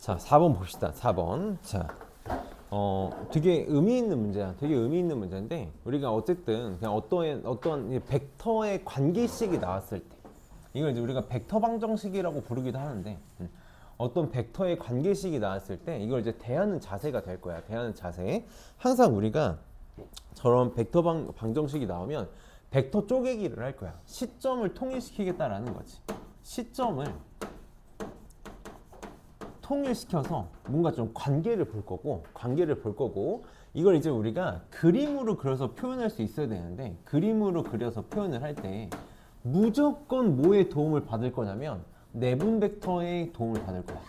자, 4번 봅시다. 4번. 자, 되게 의미 있는 문제야. 되게 의미 있는 문제인데, 우리가 어쨌든 그냥 어떤 이 벡터의 관계식이 나왔을 때, 이걸 이제 우리가 벡터 방정식이라고 부르기도 하는데, 어떤 벡터의 관계식이 나왔을 때, 이걸 이제 대하는 자세가 될 거야. 대하는 자세. 항상 우리가 저런 벡터 방정식이 나오면 벡터 쪼개기를 할 거야. 시점을 통일시키겠다라는 거지. 시점을 통일시켜서 뭔가 좀 관계를 볼 거고 이걸 이제 우리가 그림으로 그려서 표현할 수 있어야 되는데, 그림으로 그려서 표현을 할 때 무조건 뭐의 도움을 받을 거냐면 내분 벡터의 도움을 받을 거야.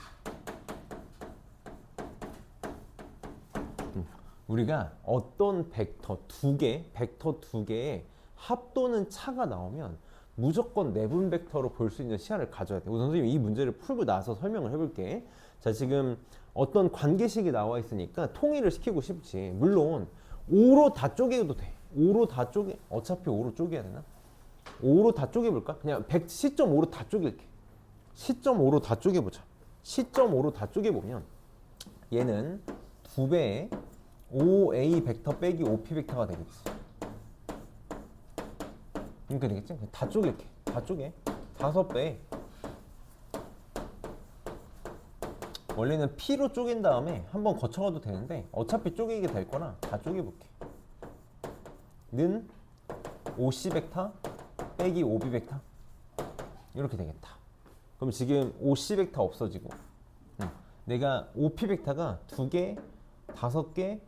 우리가 어떤 벡터 두 개의 합 또는 차가 나오면 무조건 내분 벡터로 볼 수 있는 시야를 가져야 돼. 우선 선생님이 이 문제를 풀고 나서 설명을 해볼게. 자, 지금 어떤 관계식이 나와 있으니까 통일을 시키고 싶지. 물론 5로 다 쪼개도 돼. 5로 다 쪼개. 어차피 5로 쪼개야 되나? 5로 다 쪼개볼까? 그냥 시점 5로 다 쪼갤게. 시점 5로 다 쪼개보자. 시점 5로 다 쪼개보면 얘는 2배의 5a 벡터 빼기 5p 벡터가 되겠지. 이렇게 되겠지? 다 쪼갤게. 다 쪼개. 5배. 원래는 P로 쪼갠 다음에 한번 거쳐가도 되는데 어차피 쪼개게 될 거라 다 쪼개볼게. 는 5C 벡터 빼기 5B 벡터 이렇게 되겠다. 그럼 지금 5C 벡터 없어지고 내가 5P 벡터가 2개, 5개,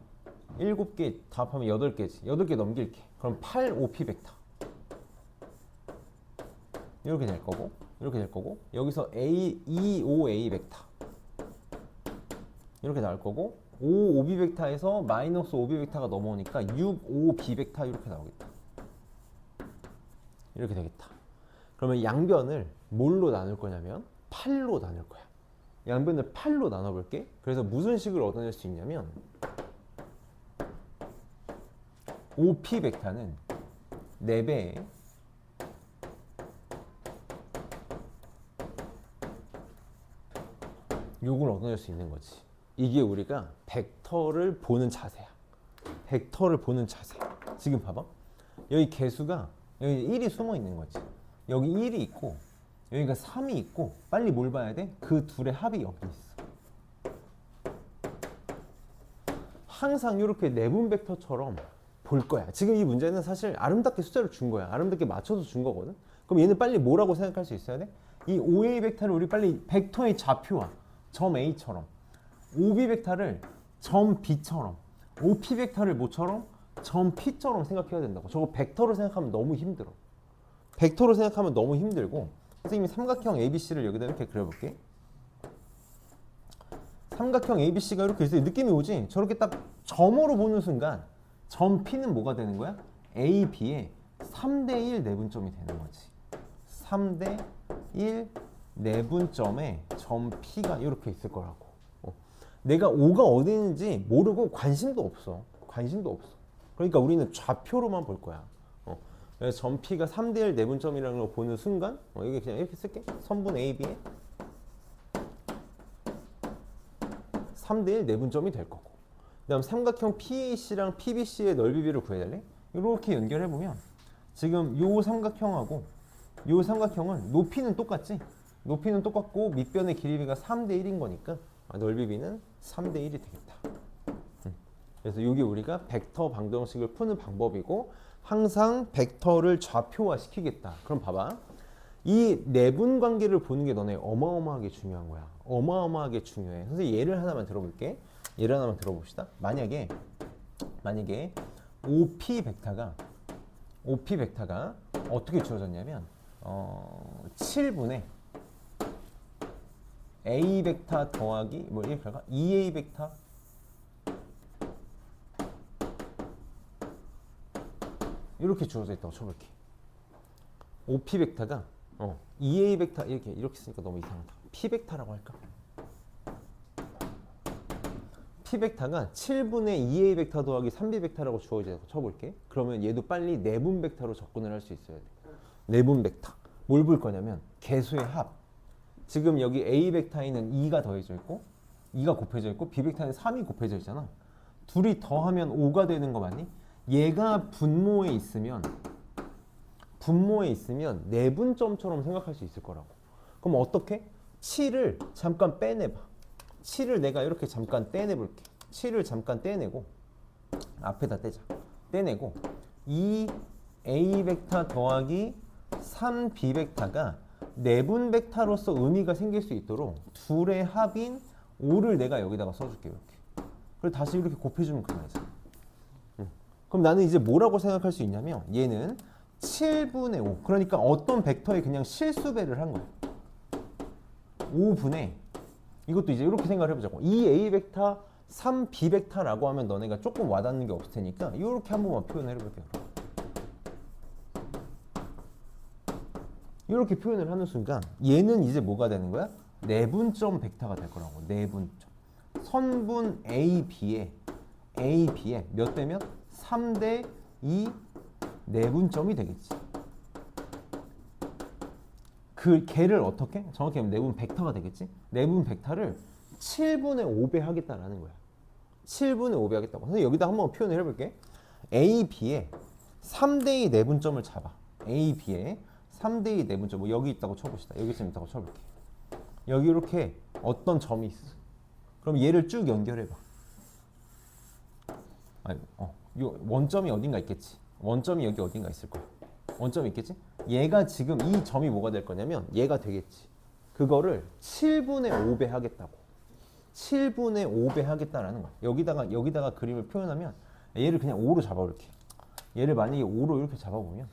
7개 다 합하면 8개지. 8개 넘길게. 그럼 8 5P 벡터 이렇게 될 거고 여기서 A 2 5A 벡터 이렇게 나올 거고 5 5B 벡터에서 마이너스 5B 벡터가 넘어오니까 6 5B 벡터 이렇게 나오겠다. 이렇게 되겠다. 그러면 양변을 뭘로 나눌 거냐면 8로 나눌 거야. 양변을 8로 나눠볼게. 그래서 무슨 식을 얻어낼 수 있냐면 5P 벡터는 4배의 요걸 얻어낼 수 있는 거지. 이게 우리가 벡터를 보는 자세야. 벡터를 보는 자세. 지금 봐봐. 여기 개수가 여기 1이 숨어 있는 거지. 여기 1이 있고 여기가 3이 있고 빨리 뭘 봐야 돼? 그 둘의 합이 여기 있어. 항상 이렇게 내분 벡터처럼 볼 거야. 지금 이 문제는 사실 아름답게 숫자를 준 거야. 아름답게 맞춰서 준 거거든. 그럼 얘는 빨리 뭐라고 생각할 수 있어야 돼? 이 5A 벡터를 우리 빨리 벡터의 좌표와 점 A처럼 5B 벡터를 점 B처럼 5P 벡터를 뭐처럼? 점 P처럼 생각해야 된다고. 저거 벡터로 생각하면 너무 힘들어. 벡터로 생각하면 너무 힘들고 선생님이 삼각형 ABC를 여기다 이렇게 그려볼게. 삼각형 ABC가 이렇게 있어요. 느낌이 오지? 저렇게 딱 점으로 보는 순간 점 P는 뭐가 되는 거야? A, B의 3대1 내분점이 되는 거지. 3대1 내분점에 점 P가 이렇게 있을 거라고. 내가 O가 어디 있는지 모르고 관심도 없어. 그러니까 우리는 좌표로만 볼 거야. 그래서 점 P가 3대1 내분점이라는 걸 보는 순간 여기 그냥 이렇게 쓸게. 선분 AB에 3대1 내분점이 될 거고, 그 다음 삼각형 PAC랑 PBC의 넓이비를 구해달래? 이렇게 연결해보면 지금 요 삼각형하고 요 삼각형은 높이는 똑같지? 높이는 똑같고 밑변의 길이비가 3대1인 거니까 넓이비는 3대1이 되겠다. 그래서 이게 우리가 벡터 방정식을 푸는 방법이고, 항상 벡터를 좌표화 시키겠다. 그럼 봐봐. 이 내분 관계를 보는 게 너네 어마어마하게 중요한 거야. 어마어마하게 중요해. 선생님 예를 하나만 들어볼게. 예를 하나만 들어봅시다. 만약에 OP 벡터가 어떻게 주어졌냐면 7분의 A 벡터 더하기 뭐 이렇게 할까? 2A 벡터 이렇게 주어져 있다고 쳐볼게. OP 벡터가 2A 벡터 이렇게 쓰니까 너무 이상하다. P 벡터라고 할까? P 벡터가 7분의 2A 벡터 더하기 3B 벡터라고 주어진다고 쳐볼게. 그러면 얘도 빨리 내분 벡터로 접근을 할 수 있어야 돼. 내분 벡터. 뭘 볼 거냐면 개수의 합. 지금 여기 A 벡터에는 2가 더해져 있고 2가 곱해져 있고 B 벡터는 3이 곱해져 있잖아. 둘이 더하면 5가 되는 거 맞니? 얘가 분모에 있으면 내분점처럼 생각할 수 있을 거라고. 그럼 어떻게? 7을 잠깐 빼내봐. 7을 내가 이렇게 잠깐 떼내볼게. 7을 잠깐 떼내고 앞에다 떼자. 떼내고 2A 벡터 더하기 3B 벡터가 내분 벡터로서 의미가 생길 수 있도록 둘의 합인 5를 내가 여기다가 써줄게. 이렇게. 그리고 다시 이렇게 곱해주면 그만이잖아. 그럼 나는 이제 뭐라고 생각할 수 있냐면 얘는 7분의 5. 그러니까 어떤 벡터에 그냥 실수배를 한 거야. 5분의 이것도 이제 이렇게 생각을 해보자고. 2A 벡터 3B 벡터라고 하면 너네가 조금 와닿는 게 없을 테니까 이렇게 한 번만 표현을 해볼게요. 이렇게 표현을 하는 순간 얘는 이제 뭐가 되는 거야? 내분점 벡터가 될 거라고. 내분점. 선분 AB에 몇 대면? 3대 2 내분점이 되겠지. 그 걔를 어떻게? 정확히 하면 내분 벡터가 되겠지. 내분 벡터를 7분의 5배 하겠다라는 거야. 7분의 5배 하겠다고. 그래서 여기다 한번 표현을 해볼게. AB에 3대2 내분점을 잡아. AB에 3대2 내분점. 뭐 여기 있다고 쳐봅시다. 여기쯤 있다고 쳐볼게. 여기 이렇게 어떤 점이 있어. 그럼 얘를 쭉 연결해봐. 아니, 요 원점이 어딘가 있겠지. 원점이 여기 어딘가 있을 거야. 원점이 있겠지? 얘가 지금 이 점이 뭐가 될 거냐면 얘가 되겠지. 그거를 7분의 5배 하겠다고. 7분의 5배 하겠다라는 거야. 여기다가 그림을 표현하면 얘를 그냥 5로 잡아볼게. 얘를 만약에 5로 이렇게 잡아보면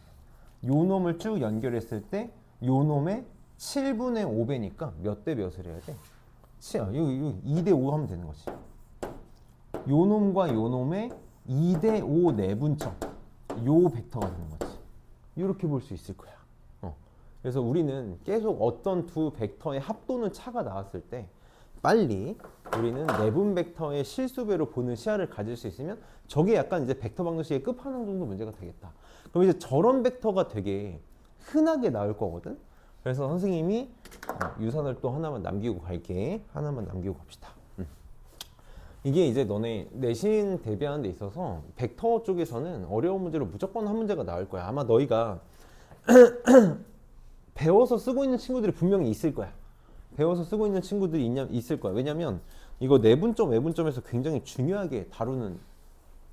요 놈을 쭉 연결했을 때 요 놈의 7분의 5배니까 몇 대 몇을 해야 돼? 2대 5 하면 되는 거지. 요 놈과 요 놈의 2대 5 내분점. 요 벡터가 되는 거지. 이렇게 볼 수 있을 거야. 그래서 우리는 계속 어떤 두 벡터의 합도는 차가 나왔을 때 빨리 우리는 내분 벡터의 실수배로 보는 시야를 가질 수 있으면 저게 약간 이제 벡터 방정식의 끝판왕 정도 문제가 되겠다. 그럼 이제 저런 벡터가 되게 흔하게 나올 거거든. 그래서 선생님이 유산을 또 하나만 남기고 갈게. 하나만 남기고 갑시다. 이게 이제 너네 내신 대비하는 데 있어서 벡터 쪽에서는 어려운 문제로 무조건 한 문제가 나올 거야. 아마 너희가 배워서 쓰고 있는 친구들이 분명히 있을 거야. 배워서 쓰고 있는 친구들이 있을 거야. 왜냐면 이거 내분점, 외분점에서 굉장히 중요하게 다루는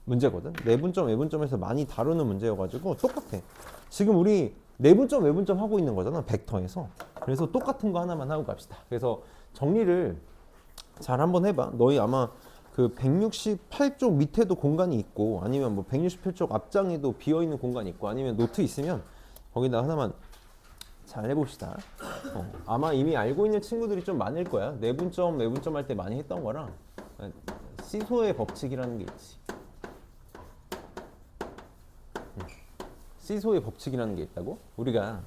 문제거든. 내분점, 외분점에서 많이 다루는 문제여가지고 똑같아. 지금 우리 내분점, 외분점 하고 있는 거잖아. 벡터에서. 그래서 똑같은 거 하나만 하고 갑시다. 그래서 정리를 잘 한번 해봐. 너희 아마 그 168쪽 밑에도 공간이 있고 아니면 뭐 168쪽 앞장에도 비어있는 공간이 있고 아니면 노트 있으면 거기다 하나만 잘 해봅시다. 아마 이미 알고 있는 친구들이 좀 많을 거야. 내분점, 외분점 할 때 많이 했던 거랑 시소의 법칙이라는 게 있지. 시소의 법칙이라는 게 있다고? 우리가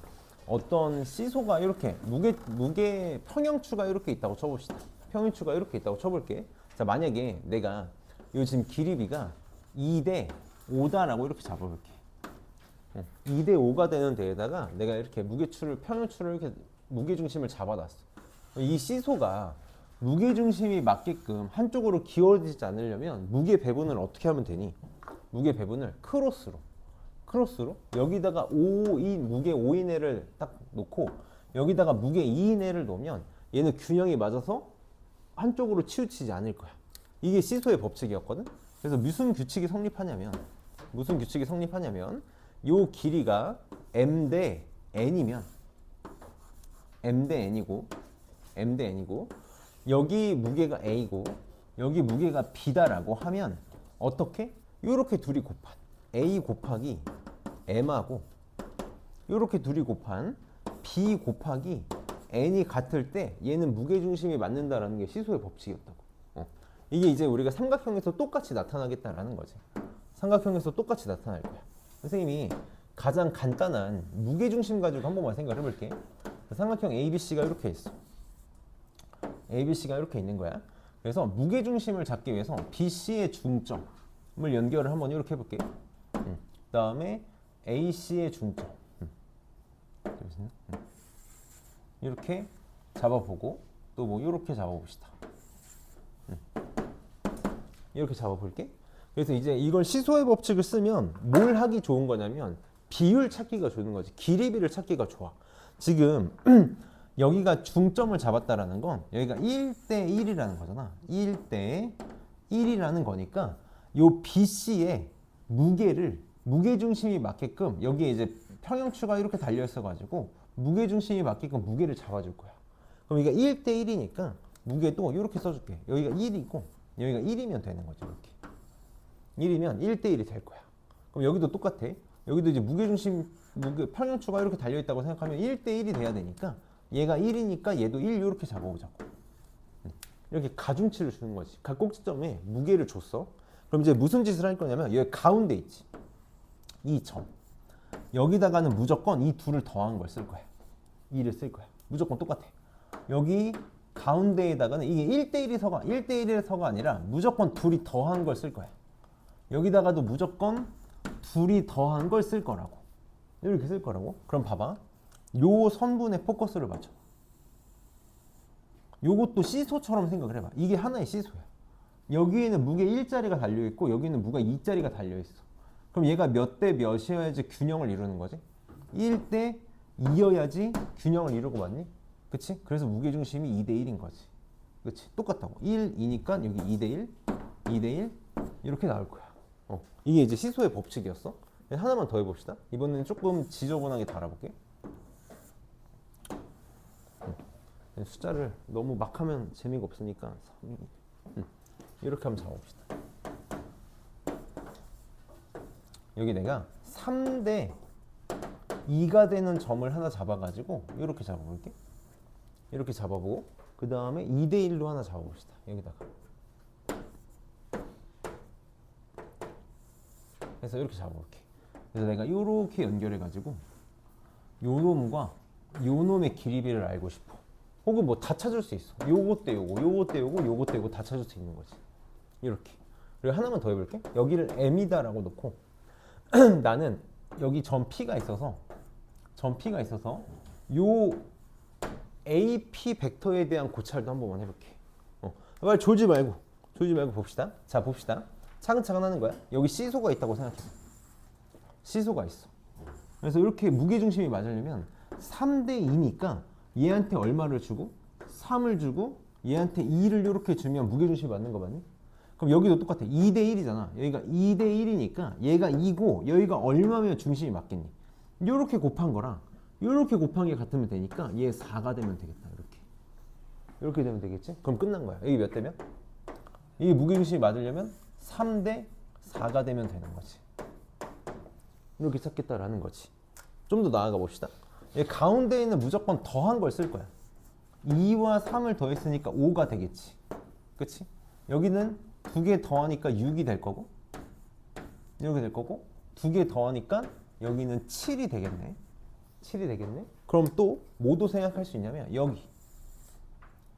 어떤 시소가 이렇게 무게 평형추가 이렇게 있다고 쳐봅시다. 평형추가 이렇게 있다고 쳐볼게. 자, 만약에 내가 요 지금 길이비가 2대 5다라고 이렇게 잡아볼게. 2대 5가 되는 데에다가 내가 이렇게 평형추를 이렇게 무게중심을 잡아놨어. 이 시소가 무게중심이 맞게끔 한쪽으로 기울어지지 않으려면 무게 배분을 어떻게 하면 되니? 무게 배분을 크로스로 여기다가 5인 무게 5인회를 딱 놓고 여기다가 무게 2인회를 놓으면 얘는 균형이 맞아서 한쪽으로 치우치지 않을 거야. 이게 시소의 법칙이었거든. 그래서 무슨 규칙이 성립하냐면 요 길이가 m 대 n이면 m 대 n이고 여기 무게가 a고 여기 무게가 b다라고 하면 어떻게? 요렇게 둘이 곱한 a 곱하기 m하고 요렇게 둘이 곱한 b 곱하기 n이 같을 때 얘는 무게중심이 맞는다라는 게 시소의 법칙이었다고. 이게 이제 우리가 삼각형에서 똑같이 나타나겠다라는 거지. 삼각형에서 똑같이 나타날 거야. 선생님이 가장 간단한 무게중심 가지고 한 번만 생각을 해볼게. 삼각형 ABC가 이렇게 있어. ABC가 이렇게 있는 거야. 그래서 무게중심을 잡기 위해서 BC의 중점을 연결을 한번 이렇게 해볼게. 그 다음에 AC의 중점. 이렇게 잡아보고 또 뭐 이렇게 잡아봅시다. 이렇게 잡아볼게. 그래서 이제 이걸 시소의 법칙을 쓰면 뭘 하기 좋은 거냐면 비율 찾기가 좋은 거지. 길이비를 찾기가 좋아. 지금 여기가 중점을 잡았다라는 건 여기가 1대 1이라는 거잖아. 1대 1이라는 거니까 요 BC의 무게중심이 맞게끔 여기에 이제 평형추가 이렇게 달려 있어 가지고 무게중심이 맞게끔 무게를 잡아줄 거야. 그럼 여기가 1대 1이니까 무게도 이렇게 써줄게. 여기가 1이고 여기가 1이면 되는 거지. 이렇게 1이면 1대 1이 될 거야. 그럼 여기도 똑같아. 여기도 이제 평형추가 이렇게 달려 있다고 생각하면 1대 1이 돼야 되니까 얘가 1이니까 얘도 1 이렇게 잡아보자고. 이렇게 가중치를 주는 거지. 각 꼭지점에 무게를 줬어. 그럼 이제 무슨 짓을 할 거냐면 여기 가운데 있지. 이 점. 여기다가는 무조건 이 둘을 더한 걸 쓸 거야. 2를 쓸 거야. 무조건 똑같아. 여기 가운데에다가는 이게 1대1에서가 아니라 무조건 둘이 더한 걸 쓸 거야. 여기다가도 무조건 둘이 더한 걸 쓸 거라고. 이렇게 쓸 거라고. 그럼 봐봐. 요 선분의 포커스를 맞춰. 요것도 시소처럼 생각을 해봐. 이게 하나의 시소야. 여기에는 무게 1짜리가 달려있고 여기는 무게 2짜리가 달려있어. 그럼 얘가 몇 대 몇이어야지 균형을 이루는 거지? 1대 2여야지 균형을 이루고 맞니? 그치? 그래서 무게중심이 2대 1인 거지. 그치? 똑같다고. 1, 2니까 여기 2대 1, 2대 1 이렇게 나올 거야. 이게 이제 시소의 법칙이었어. 하나만 더 해봅시다. 이번에는 조금 지저분하게 달아볼게. 숫자를 너무 막 하면 재미가 없으니까 3, 이렇게 한번 잡아봅시다. 여기 내가 3대 2가 되는 점을 하나 잡아가지고 이렇게 잡아볼게. 이렇게 잡아보고 그 다음에 2대 1로 하나 잡아봅시다. 여기다가. 그래서 이렇게 잡아볼게. 그래서 내가 이렇게 연결해가지고 요 놈과 요 놈의 길이비를 알고 싶어. 혹은 뭐 다 찾을 수 있어. 요것 대 요거, 요것 대 요거, 요것 대 요거 다 찾을 수 있는 거지. 이렇게. 그리고 하나만 더 해볼게. 여기를 M이다라고 놓고 나는 여기 점 P가 있어서 요 AP 벡터에 대한 고찰도 한 번만 해볼게. 빨리 졸지 말고 봅시다. 자, 봅시다. 차근차근 하는 거야. 여기 시소가 있다고 생각해. 시소가 있어. 그래서 이렇게 무게중심이 맞으려면 3대 2니까 얘한테 얼마를 주고 3을 주고 얘한테 2를 이렇게 주면 무게중심이 맞는 거 맞니? 그럼 여기도 똑같아. 2대 1이잖아. 여기가 2대 1이니까 얘가 2고 여기가 얼마면 중심이 맞겠니? 이렇게 곱한 거랑 이렇게 곱한 게 같으면 되니까 얘 4가 되면 되겠다. 이렇게 되면 되겠지? 그럼 끝난 거야. 여기 몇 대면? 이게 무게중심이 맞으려면 3대 4가 되면 되는 거지. 이렇게 찾겠다라는 거지. 좀 더 나아가 봅시다. 가운데 있는 무조건 더한 걸 쓸 거야. 2와 3을 더했으니까 5가 되겠지. 그치? 여기는 2개 더하니까 6이 될 거고 이렇게 될 거고 2개 더하니까 여기는 7이 되겠네. 7이 되겠네. 그럼 또 뭐도 생각할 수 있냐면 여기가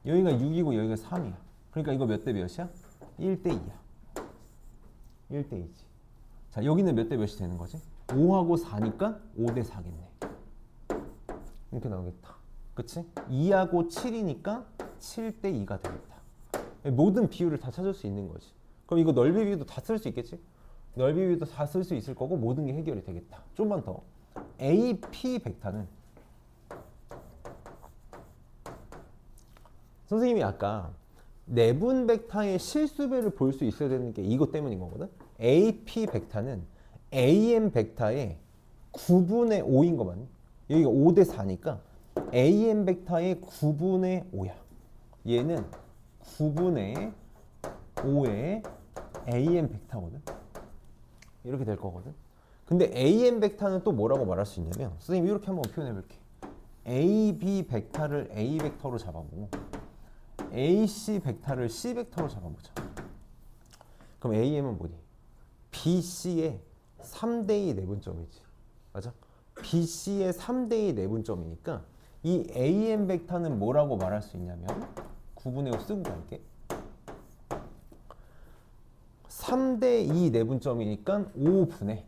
6이고 여기가 3이야. 그러니까 이거 몇 대 몇이야? 1대 2야. 1대 2지. 자, 여기는 몇 대 몇이 되는 거지? 5하고 4니까 5대 4겠네. 이렇게 나오겠다. 그치? 2하고 7이니까 7대 2가 되겠다. 모든 비율을 다 찾을 수 있는 거지. 그럼 이거 넓이 비도 다 쓸 수 있겠지? 넓이 비도 다 쓸 수 있을 거고 모든 게 해결이 되겠다. 좀만 더. AP 벡터는 선생님이 아까 내분 벡터의 실수배를 볼 수 있어야 되는 게 이것 때문인 거거든. AP 벡터는 AM 벡터의 9분의 5인 거 맞니? 여기가 5대 4니까 AM 벡터의 9분의 5야. 얘는 9분의 5의 AM 벡터거든. 이렇게 될 거거든. 근데 AM 벡터는 또 뭐라고 말할 수 있냐면 선생님 이렇게 한번 표현해 볼게. AB 벡터를 A 벡터로 잡아보고 AC 벡터를 C 벡터로 잡아보자. 그럼 AM은 뭐니? BC의 3대2 내분점이지. 맞아? BC의 3대2 내분점이니까 이 AM 벡터는 뭐라고 말할 수 있냐면 9분의 5 쓰고 갈게. 3대2 내분점이니까 5분의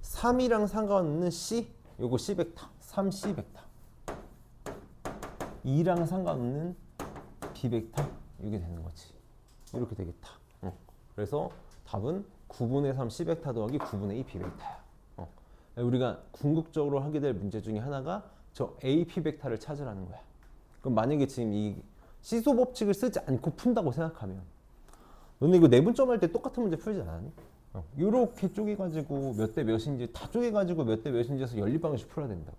3이랑 상관없는 C, 요거 C 벡터, 3C 벡터. 2랑 상관없는 B 벡터, 이게 되는 거지. 이렇게 되겠다. 그래서 답은 9분의 3 C벡터 더하기 9분의 2 B벡터야. 우리가 궁극적으로 하게 될 문제 중에 하나가 저 AP 벡터를 찾으라는 거야. 그럼 만약에 지금 이 시소 법칙을 쓰지 않고 푼다고 생각하면 너네 이거 내분점 할 때 똑같은 문제 풀지 않았니? 이렇게 쪼개가지고 몇 대 몇인지 다 쪼개가지고 몇 대 몇인지 해서 연립방식 풀어야 된다고.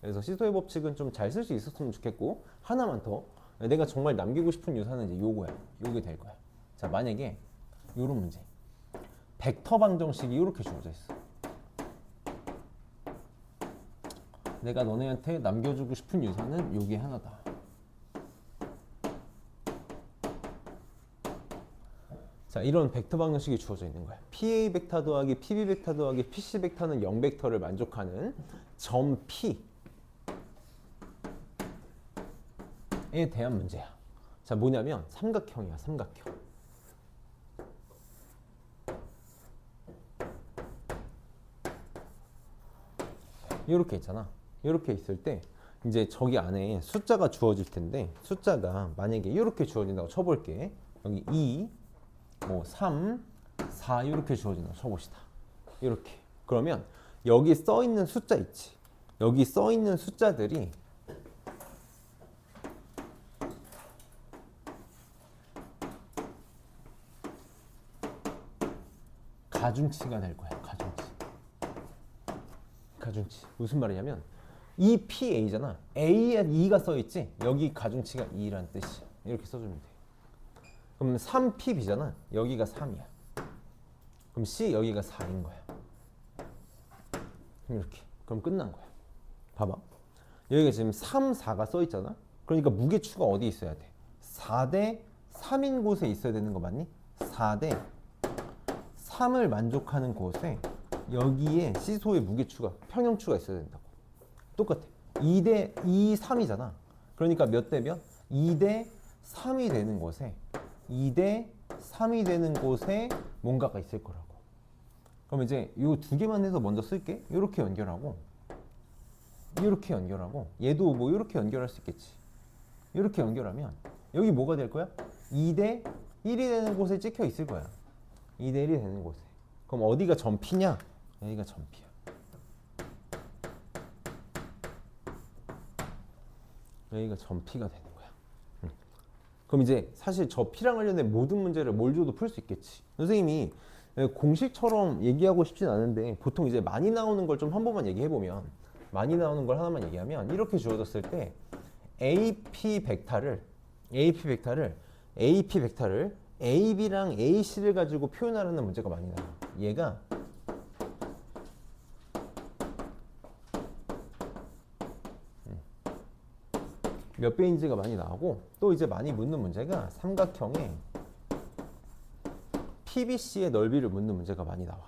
그래서 시소의 법칙은 좀 잘 쓸 수 있었으면 좋겠고 하나만 더 내가 정말 남기고 싶은 유사는 이제 요거야. 요게 될 거야. 자, 만약에 요런 문제 벡터 방정식이 이렇게 주어져 있어. 내가 너네한테 남겨주고 싶은 유사는 요게 하나다. 자, 이런 벡터 방정식이 주어져 있는 거야. PA 벡터 더하기 PB 벡터 더하기 PC 벡터는 0 벡터를 만족하는 점 P에 대한 문제야. 자, 뭐냐면 삼각형이야, 삼각형. 이렇게 있잖아. 이렇게 있을 때 이제 저기 안에 숫자가 주어질 텐데 숫자가 만약에 이렇게 주어진다고 쳐볼게. 여기 2, 뭐 3, 4 이렇게 주어진다고 쳐봅시다. 이렇게. 그러면 여기 써 있는 숫자 있지. 여기 써 있는 숫자들이 가중치가 될 거야. 가중치. 무슨 말이냐면 이 PA잖아. A에 2가 써 있지. 여기 가중치가 2라는 뜻이야. 이렇게 써주면 돼. 그럼 3PB잖아. 여기가 3이야. 그럼 C 여기가 4인 거야. 이렇게. 그럼 끝난 거야. 봐봐. 여기가 지금 3, 4가 써 있잖아. 그러니까 무게추가 어디 있어야 돼? 4대 3인 곳에 있어야 되는 거 맞니? 4대 3을 만족하는 곳에 여기에 시소의 무게추가 평형추가 있어야 된다고. 똑같아. 2대 2, 3이잖아. 그러니까 몇 대 몇? 2대 3이 되는 곳에 2대 3이 되는 곳에 뭔가가 있을 거라고. 그럼 이제 이 두 개만 해서 먼저 쓸게. 이렇게 연결하고 이렇게 연결하고 얘도 뭐 이렇게 연결할 수 있겠지. 이렇게 연결하면 여기 뭐가 될 거야? 2대 1이 되는 곳에 찍혀 있을 거야. 2대 1이 되는 곳에. 그럼 어디가 점피냐? 여기가 점피야. 여기가 점피가 되는 거야. 그럼 이제 사실 저 P랑 관련된 모든 문제를 뭘 줘도 풀 수 있겠지. 선생님이 공식처럼 얘기하고 싶진 않은데 보통 이제 많이 나오는 걸 좀 한 번만 얘기해보면 많이 나오는 걸 하나만 얘기하면 이렇게 주어졌을 때 AP 벡터를 AB랑 AC를 가지고 표현하라는 문제가 많이 나와. 얘가 몇 배인지가 많이 나오고 또 이제 많이 묻는 문제가 삼각형의 PBC의 넓이를 묻는 문제가 많이 나와.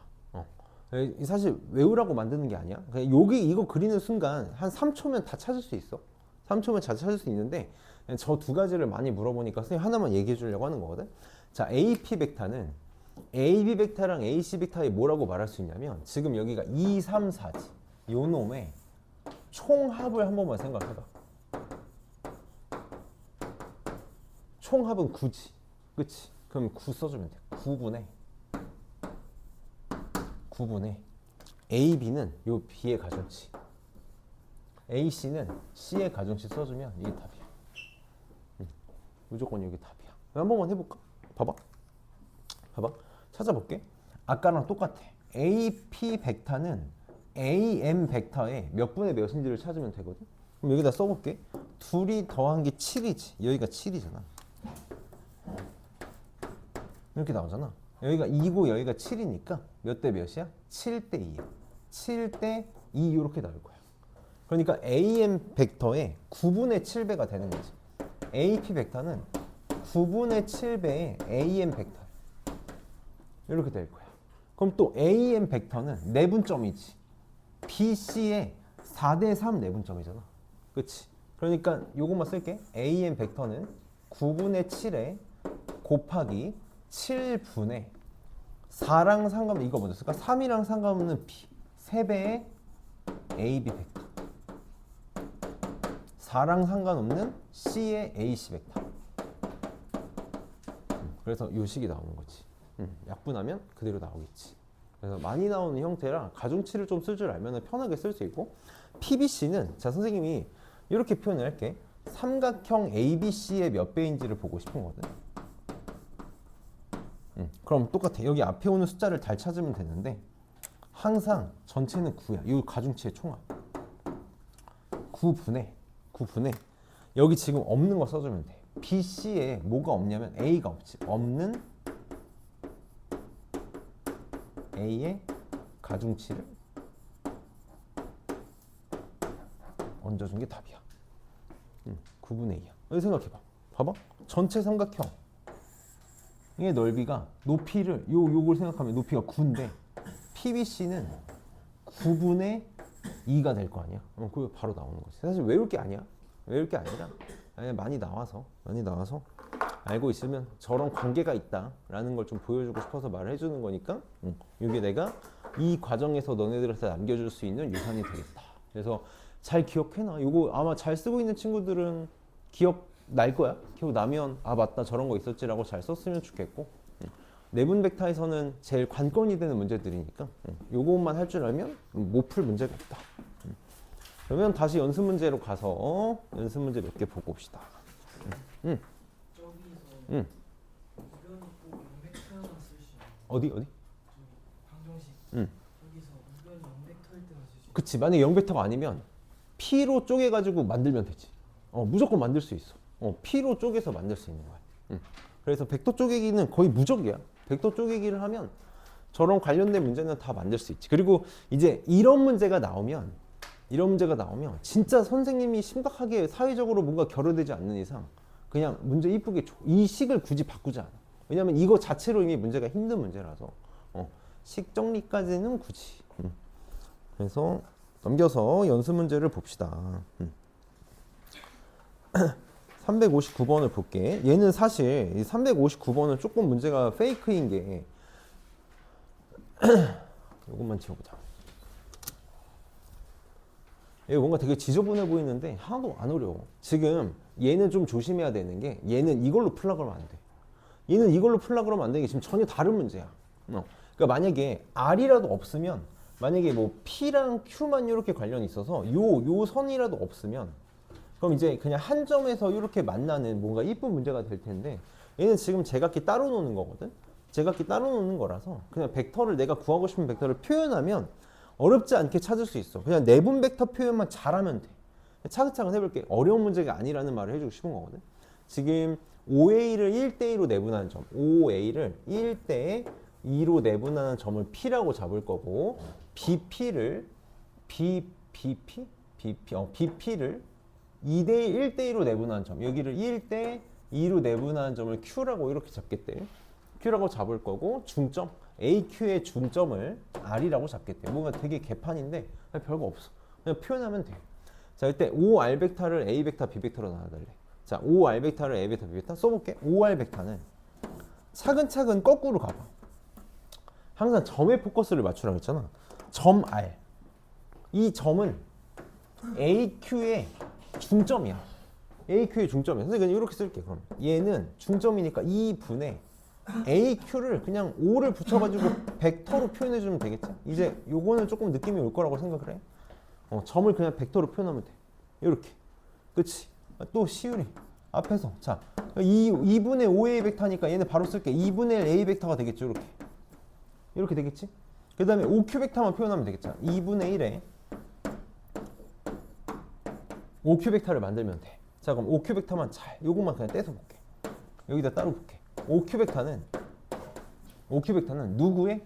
사실 외우라고 만드는 게 아니야. 그냥 여기 이거 그리는 순간 한 3초면 다 찾을 수 있어. 3초면 다 찾을 수 있는데 저 두 가지를 많이 물어보니까 선생님 하나만 얘기해 주려고 하는 거거든. 자, AP 벡터는 AB 벡터랑 AC 벡터에 뭐라고 말할 수 있냐면 지금 여기가 2, 3, 4지. 요 놈의 총합을 한 번만 생각해봐. 총합은 9지. 그치? 그럼 9 써주면 돼. 9분의 AB는 요 B의 가중치, AC는 C의 가중치 써주면 이게 답이야. 무조건 여기 답이야. 한 번만 해볼까? 봐봐. 찾아볼게. 아까랑 똑같아. AP 벡터는 AM 벡터의 몇 분의 몇인지를 찾으면 되거든. 그럼 여기다 써볼게. 둘이 더한 게 7이지. 여기가 7이잖아. 이렇게 나오잖아. 여기가 2고 여기가 7이니까 몇 대 몇이야? 7대 2야. 7대 2 이렇게 나올 거야. 그러니까 AM 벡터의 9분의 7배가 되는 거지. AP 벡터는 9분의 7배의 AM 벡터. 이렇게 될 거야. 그럼 또 AM 벡터는 내분점이지. BC의 4대 3 내분점이잖아. 그치? 그러니까 요것만 쓸게. AM 벡터는 9분의 7에 곱하기 7분의 4랑 상관없는 이거 먼저 쓸까? 3이랑 상관없는 B 3배의 AB 벡터 4랑 상관없는 C의 AC 벡터. 그래서 요 식이 나오는 거지. 약분하면 그대로 나오겠지. 그래서 많이 나오는 형태라 가중치를 좀 쓸 줄 알면 편하게 쓸 수 있고, PBC는 자 선생님이 이렇게 표현을 할게. 삼각형 ABC의 몇 배인지를 보고 싶은 거거든. 그럼 똑같아. 여기 앞에 오는 숫자를 잘 찾으면 되는데 항상 전체는 9야. 이 가중치의 총합. 9분의 여기 지금 없는 거 써주면 돼. BC에 뭐가 없냐면 A가 없지. 없는 A의 가중치를 얹어준 게 답이야. 9분의 2야. 여기 생각해봐. 봐봐. 전체 삼각형 의 넓이가 높이를 요걸 생각하면 높이가 9인데 PBC는 9분의 2가 될 거 아니야. 그거 바로 나오는 거지. 사실 외울 게 아니야. 외울 게 아니라 그냥 많이 나와서 알고 있으면 저런 관계가 있다라는 걸 좀 보여주고 싶어서 말을 해주는 거니까 이게 내가 이 과정에서 너네들한테 남겨줄 수 있는 유산이 되겠다. 그래서 잘 기억해놔. 이거 아마 잘 쓰고 있는 친구들은 기억 날 거야. 기억 나면 아 맞다 저런 거 있었지라고 잘 썼으면 좋겠고, 내분 벡터에서는 제일 관건이 되는 문제들이니까 요것만 할 줄 알면 못 풀 문제가 없다. 그러면 다시 연습 문제로 가서 연습 문제 몇 개 보고 옵시다. 저기서 이변이 꼭 0벡터만 쓰시면 어디? 저기 방정식 여기서 이변이 0벡터일 때만 쓰시면 그치. 만약에 0벡터가 아니면 P로 쪼개가지고 만들면 되지. 무조건 만들 수 있어. P로 쪼개서 만들 수 있는 거야. 그래서 벡터 쪼개기는 거의 무적이야. 벡터 쪼개기를 하면 저런 관련된 문제는 다 만들 수 있지. 그리고 이제 이런 문제가 나오면 진짜 선생님이 심각하게 사회적으로 뭔가 결여되지 않는 이상 그냥 문제 이쁘게 줘. 이 식을 굳이 바꾸지 않아. 왜냐면 이거 자체로 이미 문제가 힘든 문제라서 식 정리까지는 굳이. 그래서 넘겨서 연습 문제를 봅시다. 359번을 볼게. 얘는 사실 이 359번은 조금 문제가 페이크인 게 이것만 지워보자. 이거 뭔가 되게 지저분해 보이는데 하나도 안 어려워. 지금 얘는 좀 조심해야 되는 게 얘는 이걸로 풀라 그러면 안 돼. 얘는 이걸로 풀라 그러면 안 되는 게 지금 전혀 다른 문제야. 그러니까 만약에 R이라도 없으면, 만약에 뭐 P랑 Q만 이렇게 관련이 있어서 요 선이라도 없으면 그럼 이제 그냥 한 점에서 이렇게 만나는 뭔가 이쁜 문제가 될 텐데, 얘는 지금 제각기 따로 노는 거거든. 제각기 따로 노는 거라서 그냥 벡터를 내가 구하고 싶은 벡터를 표현하면 어렵지 않게 찾을 수 있어. 그냥 내분 벡터 표현만 잘하면 돼. 차근차근 해볼게. 어려운 문제가 아니라는 말을 해주고 싶은 거거든. 지금 OA를 1대2로 내분하는 점, OA를 1대2로 내분하는 점을 P라고 잡을 거고, BP를 BP를 2대1, 1대2로 내분하는 점, 여기를 1대2로 내분하는 점을 Q라고 이렇게 잡겠대. Q라고 잡을 거고, 중점, AQ의 중점을 R이라고 잡겠대. 뭔가 되게 개판인데 별거 없어. 그냥 표현하면 돼. 자, 이때 OR 벡터를 A 벡터, B 벡터로 나눠달래. 자, OR 벡터를 A 벡터, B 벡터 써볼게. OR 벡터는 차근차근 거꾸로 가봐. 항상 점에 포커스를 맞추라고 했잖아. 점 R. 이 점은 AQ의 중점이야. AQ의 중점이야. 선생님 그냥 이렇게 쓸게. 그럼 얘는 중점이니까 2분의 AQ를 그냥 5를 붙여가지고 벡터로 표현해주면 되겠지. 이제 요거는 조금 느낌이 올 거라고 생각을 해. 점을 그냥 벡터로 표현하면 돼. 이렇게. 그치? 또 시우리 앞에서 자 2분의 5A 벡터니까 얘는 바로 쓸게. 2분의 1 A 벡터가 되겠죠. 이렇게 되겠지? 그 다음에 OQ 벡터만 표현하면 되겠죠. 2분의 1에 OQ 벡터를 만들면 돼. 자, 그럼 OQ 벡터만 요것만 그냥 떼서 볼게. 여기다 따로 볼게. OQ 벡터는 누구의?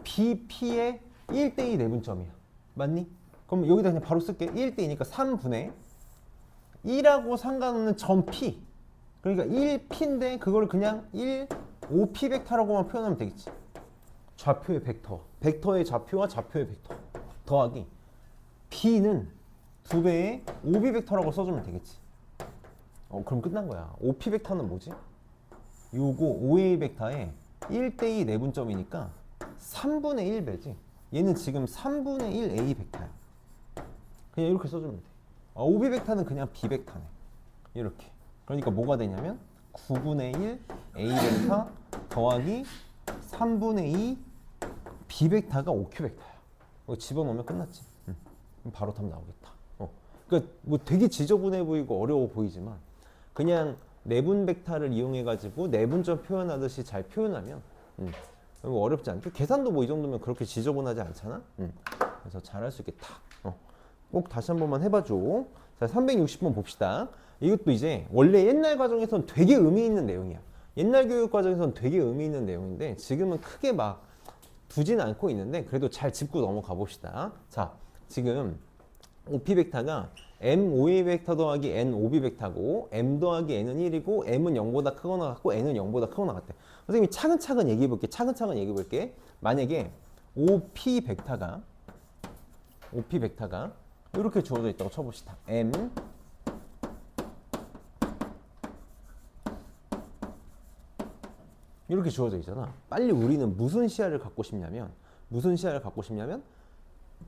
BP의 1대2 내분점이야. 맞니? 그럼 여기다 그냥 바로 쓸게. 1대2니까 3분의 1하고 상관없는 점 P. 그러니까 1P인데 그걸 그냥 5P 벡터라고만 표현하면 되겠지. 좌표의 벡터. 벡터의 좌표와 좌표의 벡터. 더하기 B는 2배의 5B 벡터라고 써주면 되겠지. 그럼 끝난 거야. 5P 벡터는 뭐지? 요거 5A 벡터의 1대2 내분점이니까 3분의 1배지. 얘는 지금 3분의 1 A 벡터야. 그냥 이렇게 써주면 돼. 5B 벡터는 그냥 B 벡터네. 이렇게. 그러니까 뭐가 되냐면 9분의 1 A 벡터 더하기 3분의 2 B 벡터가 OQ 벡터야. 이거 집어넣으면 끝났지. 그럼 바로 답 나오겠다. 그러니까 뭐 되게 지저분해 보이고 어려워 보이지만 그냥 내분 벡터를 이용해 가지고 내분점 표현하듯이 잘 표현하면 뭐 어렵지 않게 계산도 뭐 이 정도면 그렇게 지저분하지 않잖아. 그래서 잘할 수 있겠다. 꼭 다시 한 번만 해봐줘. 자, 360번 봅시다. 이것도 이제 원래 옛날 과정에선 되게 의미 있는 내용이야. 옛날 교육 과정에선 되게 의미 있는 내용인데 지금은 크게 막 두진 않고 있는데 그래도 잘 짚고 넘어가 봅시다. 자, 지금 OP 벡터가 M OA 벡터 더하기 N OB 벡터고 M 더하기 N은 1이고 M은 0보다 크거나 같고 N은 0보다 크거나 같대. 선생님이 차근차근 얘기해 볼게. 차근차근 얘기해 볼게. 만약에 OP 벡터가 이렇게 주어져 있다고 쳐봅시다. M 이렇게 주어져 있잖아. 빨리 우리는 무슨 시야를 갖고 싶냐면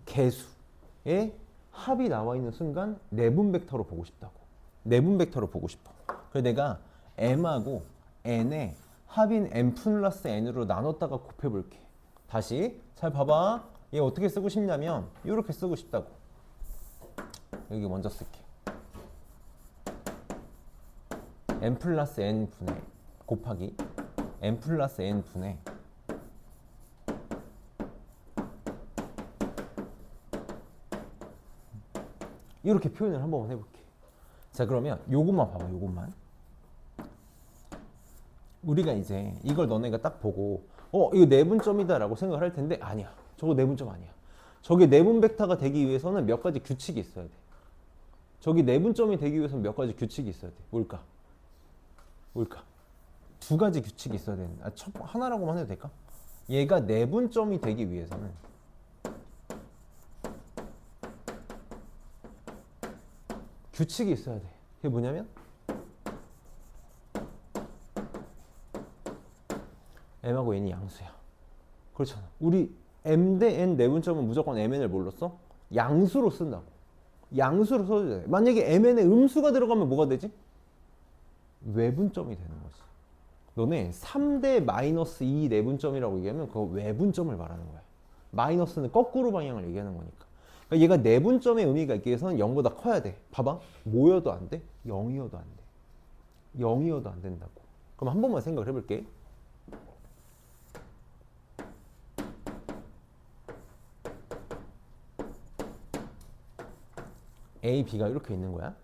개수의 합이 나와 있는 순간 내분 벡터로 보고 싶다고. 내분 벡터로 보고 싶어. 그래서 내가 M하고 N의 합인 M 플러스 N으로 나눴다가 곱해볼게. 다시 잘 봐봐. 얘 어떻게 쓰고 싶냐면 이렇게 쓰고 싶다고. 여기 먼저 쓸게. M 플러스 N 분의 곱하기 M 플러스 N 분의 이렇게 표현을 한번 해볼게. 자, 그러면 요것만 봐봐. 요것만. 우리가 이제 이걸 너네가 딱 보고 이거 내분점이다 라고 생각을 할 텐데 아니야. 저거 내분점 아니야. 저게 내분 벡터가 되기 위해서는 몇 가지 규칙이 있어야 돼. 저기 내분점이 되기 위해서는 몇 가지 규칙이 있어야 돼. 뭘까? 두 가지 규칙이 있어야 되는데 하나라고만 해도 될까? 얘가 내분점이 되기 위해서는 규칙이 있어야 돼. 그게 뭐냐면 M하고 N이 양수야. 그렇잖아. 우리 M 대 N 내분점은 무조건 MN을 뭘로 써? 양수로 쓴다고. 양수로 써줘야 돼. 만약에 MN에 음수가 들어가면 뭐가 되지? 외분점이 되는 거지. 너네 3대 마이너스 2 내분점이라고 얘기하면 그거 외분점을 말하는 거야. 마이너스는 거꾸로 방향을 얘기하는 거니까. 그러니까 얘가 내분점의 의미가 있기 위해서는 0보다 커야 돼. 봐봐. 뭐여도 안 돼? 0이어도 안 돼. 0이어도 안 된다고. 그럼 한 번만 생각을 해볼게. A, B가 이렇게 있는 거야.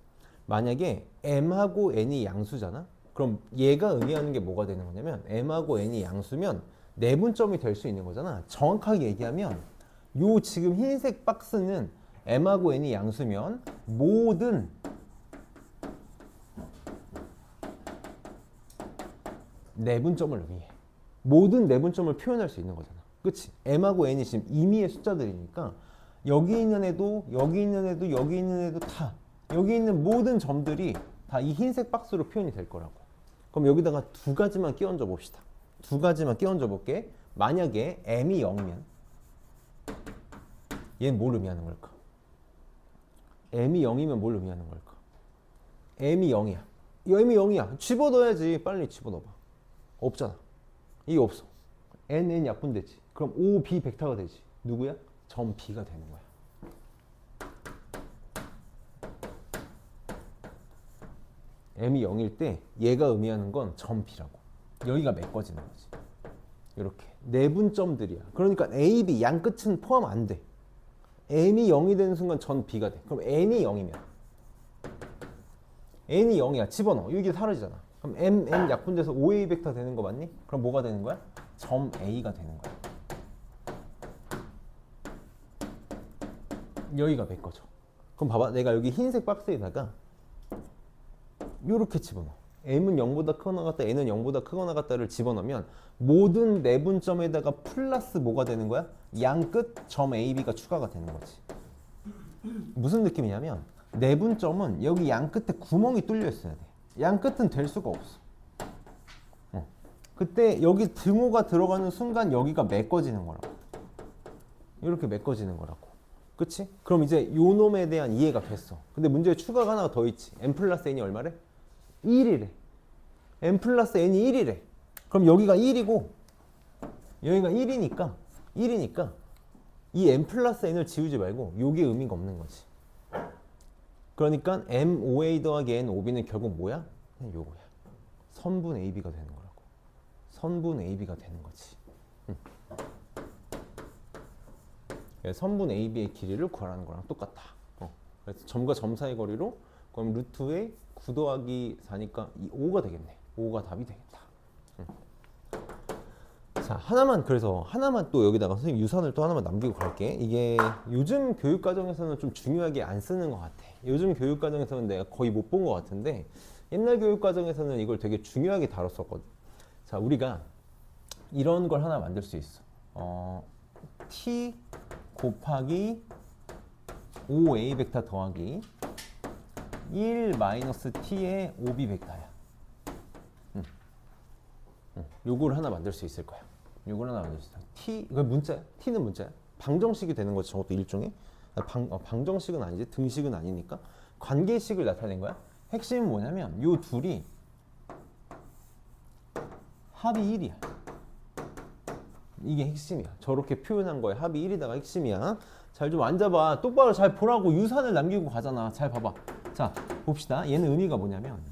만약에 M하고 N이 양수잖아. 그럼 얘가 의미하는 게 뭐가 되는 거냐면 M하고 N이 양수면 내분점이 될 수 있는 거잖아. 정확하게 얘기하면 요 지금 흰색 박스는 M하고 N이 양수면 모든 내분점을 의미해. 모든 내분점을 표현할 수 있는 거잖아. 그치? M하고 N이 지금 임의의 숫자들이니까 여기 있는 애도 여기 있는 애도 여기 있는 애도 다 여기 있는 모든 점들이 다 이 흰색 박스로 표현이 될 거라고. 그럼 여기다가 두 가지만 끼얹어 봅시다. 두 가지만 끼얹어 볼게. 만약에 M이 0이면 얘는 뭘 의미하는 걸까? M이 0이면 뭘 의미하는 걸까? M이 0이야. M이 0이야. 집어넣어야지. 빨리 집어넣어봐. 없잖아. 이게 없어. N 약분되지. 그럼 O, B 벡터가 되지. 누구야? 점 B가 되는 거야. M이 0일 때 얘가 의미하는 건 점 B라고. 여기가 메꿔지는 거지. 이렇게 내분점들이야. 그러니까 A, B 양 끝은 포함 안 돼. M이 0이 되는 순간 전 B가 돼. 그럼 N이 0이면 N이 0이야. 집어넣어. 여기 사라지잖아. 그럼 M, N 약분돼서 OA 벡터 되는 거 맞니? 그럼 뭐가 되는 거야? 점 A가 되는 거야. 여기가 메꿔져. 그럼 봐봐. 내가 여기 흰색 박스에다가 이렇게 집어넣어. M은 0보다 크거나 같다, N은 0보다 크거나 같다를 집어넣으면 모든 내분점에다가 플러스 뭐가 되는 거야? 양 끝 점 A, B가 추가가 되는 거지. 무슨 느낌이냐면 내분점은 여기 양 끝에 구멍이 뚫려 있어야 돼. 양 끝은 될 수가 없어. 그때 여기 등호가 들어가는 순간 여기가 메꿔지는 거라고. 이렇게 메꿔지는 거라고. 그치? 그럼 이제 요 놈에 대한 이해가 됐어. 근데 문제에 추가가 하나 더 있지. M 플러스 N이 얼마래? 1이래. M 플러스 N이 1이래. 그럼 여기가 1이고 여기가 1이니까 이 m 플러스 n을 지우지 말고 요게 의미가 없는 거지. 그러니까 MOA 더하기 NOB는 결국 뭐야? 그냥 요거야. 선분 AB가 되는 거라고. 선분 AB가 되는 거지. 선분 AB의 길이를 구하라는 거랑 똑같다. 그래서 점과 점 사이 거리로 그럼 루트의 9 더하기 4니까 이 5가 되겠네. 5가 답이 되겠다. 자, 하나만 또 여기다가 선생님 유선을 또 하나만 남기고 갈게. 이게 요즘 교육 과정에서는 좀 중요하게 안 쓰는 것 같아. 요즘 교육 과정에서는 내가 거의 못 본 것 같은데 옛날 교육 과정에서는 이걸 되게 중요하게 다뤘었거든. 자, 우리가 이런 걸 하나 만들 수 있어. t 곱하기 5a 벡터 더하기 1 마이너스 t의 5b 벡터야. 요걸 하나 만들 수 있을 거야. 요걸 하나 만들 수 있어. t 이거 문자야. t는 문자야. 방정식이 되는 거지. 저것도 일종의 방정식은 아니지. 등식은 아니니까 관계식을 나타낸 거야. 핵심은 뭐냐면 요 둘이 합이 1이야. 이게 핵심이야. 저렇게 표현한 거에 합이 1이다가 핵심이야. 잘 좀 앉아봐. 똑바로 잘 보라고. 유산을 남기고 가잖아. 잘 봐봐. 자, 봅시다. 얘는 의미가 뭐냐면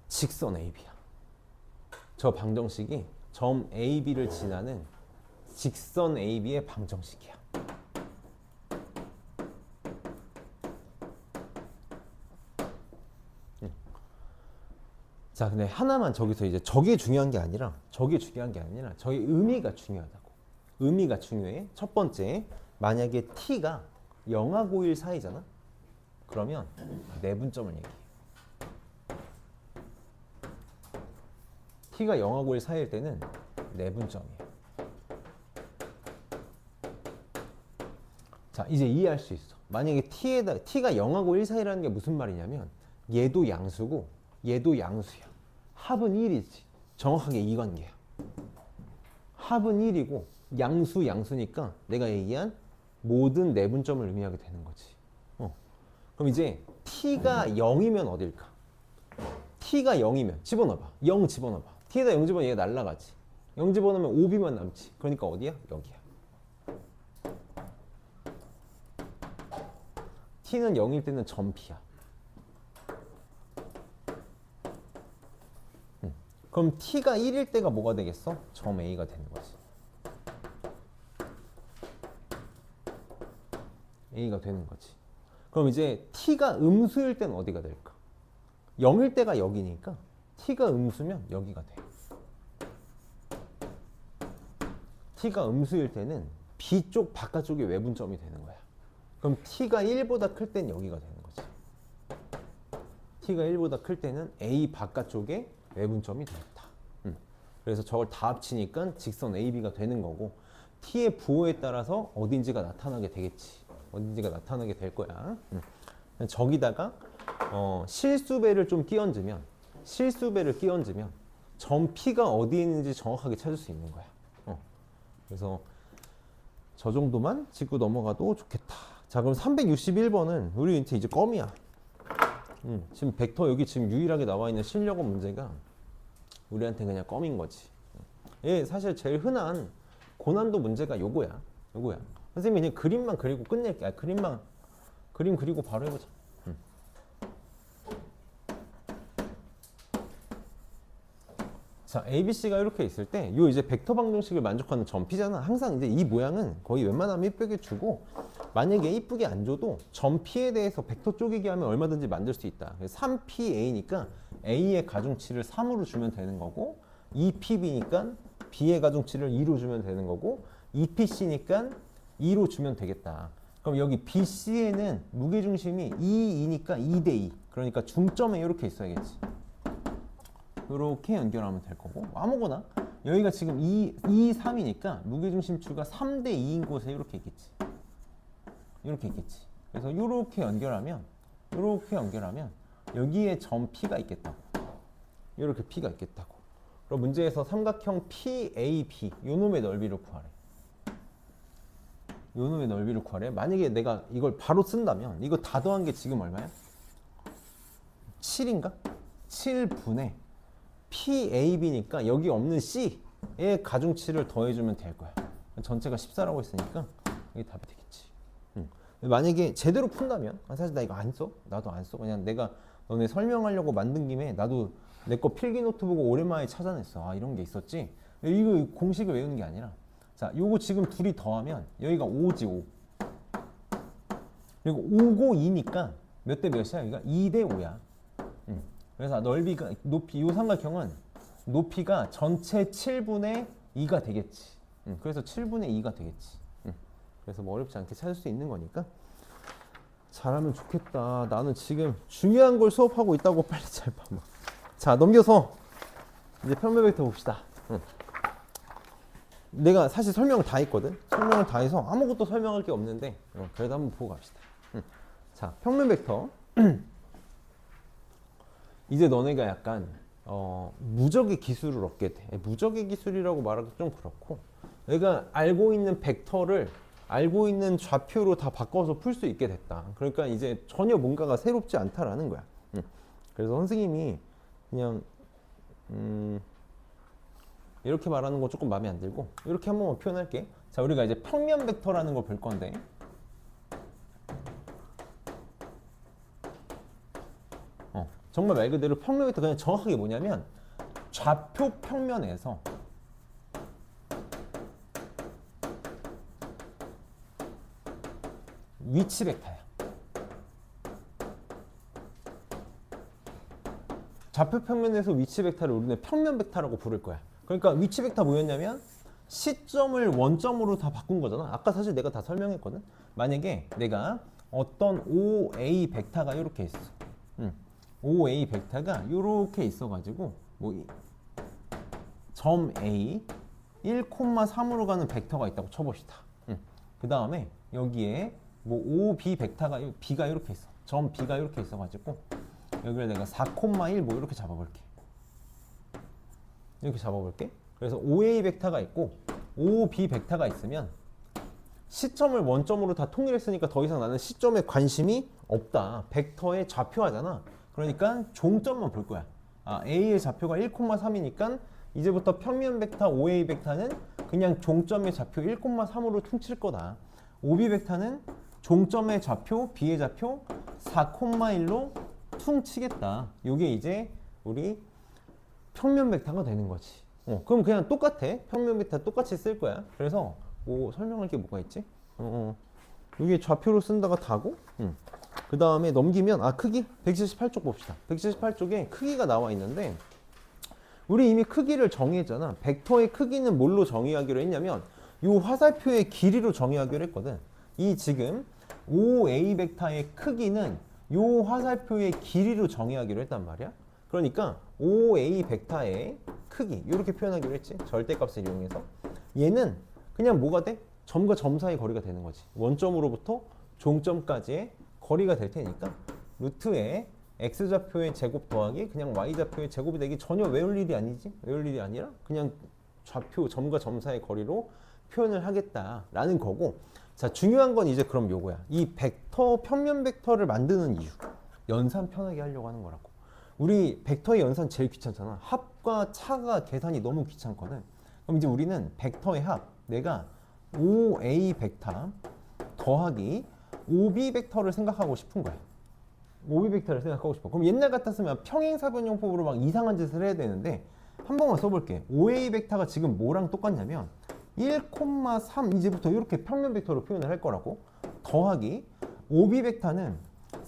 직선 AB야. 저 방정식이 점 AB를 지나는 직선 AB의 방정식이야. 자, 근데 하나만 저기서 이제 저게 중요한 게 아니라 저게 의미가 중요하다고. 의미가 중요해. 첫 번째, 만약에 t가 0하고 1 사이잖아. 그러면 내분점을 얘기해. t가 0하고 1 사이일 때는 내분점이야. 자, 이제 이해할 수 있어. 만약에 t가 0하고 1 사이라는 게 무슨 말이냐면 얘도 양수고 얘도 양수야. 합은 1이지. 정확하게 이 관계야. 합은 1이고 양수니까 내가 얘기한 모든 내분점을 의미하게 되는 거지. 그럼 이제 t가 0이면 어딜까? t가 0이면 집어넣어봐. 0 집어넣어봐. t에다 0 집어넣으면 얘가 날라가지. 0 집어넣으면 5b만 남지. 그러니까 어디야? 여기야. t는 0일 때는 점 P야. 그럼 t가 1일 때가 뭐가 되겠어? 점 A가 되는 거지. A가 되는 거지. 그럼 이제 t가 음수일 때는 어디가 될까? 0일 때가 여기니까 t가 음수면 여기가 돼. t가 음수일 때는 B쪽 바깥쪽이 외분점이 되는 거야. 그럼 t가 1보다 클 땐 여기가 되는 거지. t가 1보다 클 때는 A 바깥쪽에 외분점이 되겠다. 그래서 저걸 다 합치니까 직선 AB가 되는 거고 t의 부호에 따라서 어딘지가 나타나게 되겠지. 어딘지가 나타나게 될 거야. 저기다가 실수배를 좀 끼얹으면 점 P가 어디 있는지 정확하게 찾을 수 있는 거야. 그래서 저 정도만 짚고 넘어가도 좋겠다. 자, 그럼 361번은 우리 이제 껌이야. 지금 벡터 여기 지금 유일하게 나와 있는 실력원 문제가 우리한테 그냥 껌인 거지. 예, 사실 제일 흔한 고난도 문제가 요거야. 선생님이 그냥 그림만 그리고 끝낼게. 그림 그리고 바로 해보자. 자, ABC가 이렇게 있을 때, 요 이제 벡터 방정식을 만족하는 점 P잖아. 항상 이제 이 모양은 거의 웬만하면 이쁘게 주고, 만약에 이쁘게 안 줘도 점 P에 대해서 벡터 쪼개기 하면 얼마든지 만들 수 있다. 3PA니까 A의 가중치를 3으로 주면 되는 거고, 2PB니까 B의 가중치를 2로 주면 되는 거고, 2PC니까 2로 주면 되겠다. 그럼 여기 BC에는 무게중심이 2니까 2대2. 그러니까 중점에 이렇게 있어야겠지. 이렇게 연결하면 될 거고, 아무거나 여기가 지금 2, 3이니까 무게중심추가 3대 2인 곳에 이렇게 있겠지. 그래서 이렇게 연결하면 여기에 점 P가 있겠다고. 이렇게 P가 있겠다고. 그럼 문제에서 삼각형 PAB 요 놈의 넓이를 구하래. 놈의 넓이를 구하래. 만약에 내가 이걸 바로 쓴다면 이거 다 더한 게 지금 얼마야? 7인가? 7분의 PAB니까 여기 없는 C의 가중치를 더해주면 될 거야. 전체가 14라고 했으니까 여기 답이 되겠지. 만약에 제대로 푼다면 사실 나 이거 안 써. 나도 안 써. 그냥 내가 너네 설명하려고 만든 김에 나도 내 거 필기 노트 보고 오랜만에 찾아냈어. 아 이런 게 있었지. 이거 공식을 외우는 게 아니라 자 요거 지금 둘이 더하면 여기가 5지 5. 그리고 5고 2니까 몇 대 몇이야? 여기가 2대 5야. 그래서 넓이가 높이 요 삼각형은 높이가 전체 7분의 2가 되겠지. 그래서 7분의 2가 되겠지. 그래서 뭐 어렵지 않게 찾을 수 있는 거니까 잘하면 좋겠다. 나는 지금 중요한 걸 수업하고 있다고 빨리 잘 봐봐. 자 넘겨서 이제 평면 벡터 봅시다. 내가 사실 설명을 다 했거든. 설명을 다 해서 아무것도 설명할 게 없는데 그래도 한번 보고 갑시다. 자 평면 벡터 이제 너네가 약간 무적의 기술을 얻게 돼. 무적의 기술이라고 말하기 좀 그렇고 내가 알고 있는 벡터를 알고 있는 좌표로 다 바꿔서 풀 수 있게 됐다. 그러니까 이제 전혀 뭔가가 새롭지 않다라는 거야. 그래서 선생님이 그냥 이렇게 말하는 거 조금 마음에 안 들고 이렇게 한번 표현할게. 자 우리가 이제 평면 벡터라는 걸 볼 건데 정말 말 그대로 평면 벡터 그냥 정확하게 뭐냐면 좌표 평면에서 위치 벡터야. 좌표 평면에서 위치 벡터를 우리는 평면 벡터라고 부를 거야. 그러니까 위치 벡터 뭐였냐면 시점을 원점으로 다 바꾼 거잖아. 아까 사실 내가 다 설명했거든. 만약에 내가 어떤 OA 벡터가 이렇게 있어. OA 벡터가 이렇게 있어가지고 뭐 점 A 1,3으로 가는 벡터가 있다고 쳐봅시다. 그 다음에 여기에 뭐 OB 벡터가 B가 이렇게 있어. 점 B가 이렇게 있어가지고 여기를 내가 4,1 뭐 이렇게 잡아볼게. 이렇게 잡아볼게. 그래서 OA 벡터가 있고 OB 벡터가 있으면 시점을 원점으로 다 통일했으니까 더 이상 나는 시점에 관심이 없다. 벡터의 좌표하잖아. 그러니까 종점만 볼 거야. A의 좌표가 1,3이니까 이제부터 평면 벡터 OA 벡터는 그냥 종점의 좌표 1,3으로 퉁칠 거다. OB 벡터는 종점의 좌표, B의 좌표 4,1로 퉁치겠다. 이게 이제 우리 평면 벡터가 되는 거지. 그럼 그냥 똑같아. 평면 벡터 똑같이 쓸 거야. 그래서 뭐 설명할 게 뭐가 있지? 여기 좌표로 쓴다가 다고. 그 다음에 넘기면 크기 178쪽 봅시다. 178쪽에 크기가 나와 있는데 우리 이미 크기를 정의했잖아. 벡터의 크기는 뭘로 정의하기로 했냐면 이 화살표의 길이로 정의하기로 했거든. 이 지금 OA 벡터의 크기는 이 화살표의 길이로 정의하기로 했단 말이야. 그러니까 OA 벡터의 크기 이렇게 표현하기로 했지. 절대값을 이용해서 얘는 그냥 뭐가 돼? 점과 점 사이 거리가 되는 거지. 원점으로부터 종점까지의 거리가 될 테니까 루트에 x좌표의 제곱 더하기 그냥 y좌표의 제곱이 되기 전혀 외울 일이 아니지. 외울 일이 아니라 그냥 좌표 점과 점 사이의 거리로 표현을 하겠다라는 거고. 자 중요한 건 이제 그럼 요거야. 이 벡터 평면 벡터를 만드는 이유. 연산 편하게 하려고 하는 거라고. 우리 벡터의 연산 제일 귀찮잖아. 합과 차가 계산이 너무 귀찮거든. 그럼 이제 우리는 벡터의 합 내가 OA 벡터 더하기 OB 벡터를 생각하고 싶은 거야. OB 벡터를 생각하고 싶어. 그럼 옛날 같았으면 평행사변용법으로 막 이상한 짓을 해야 되는데 한 번만 써볼게. OA 벡터가 지금 뭐랑 똑같냐면 1,3 이제부터 이렇게 평면 벡터로 표현을 할 거라고. 더하기 OB 벡터는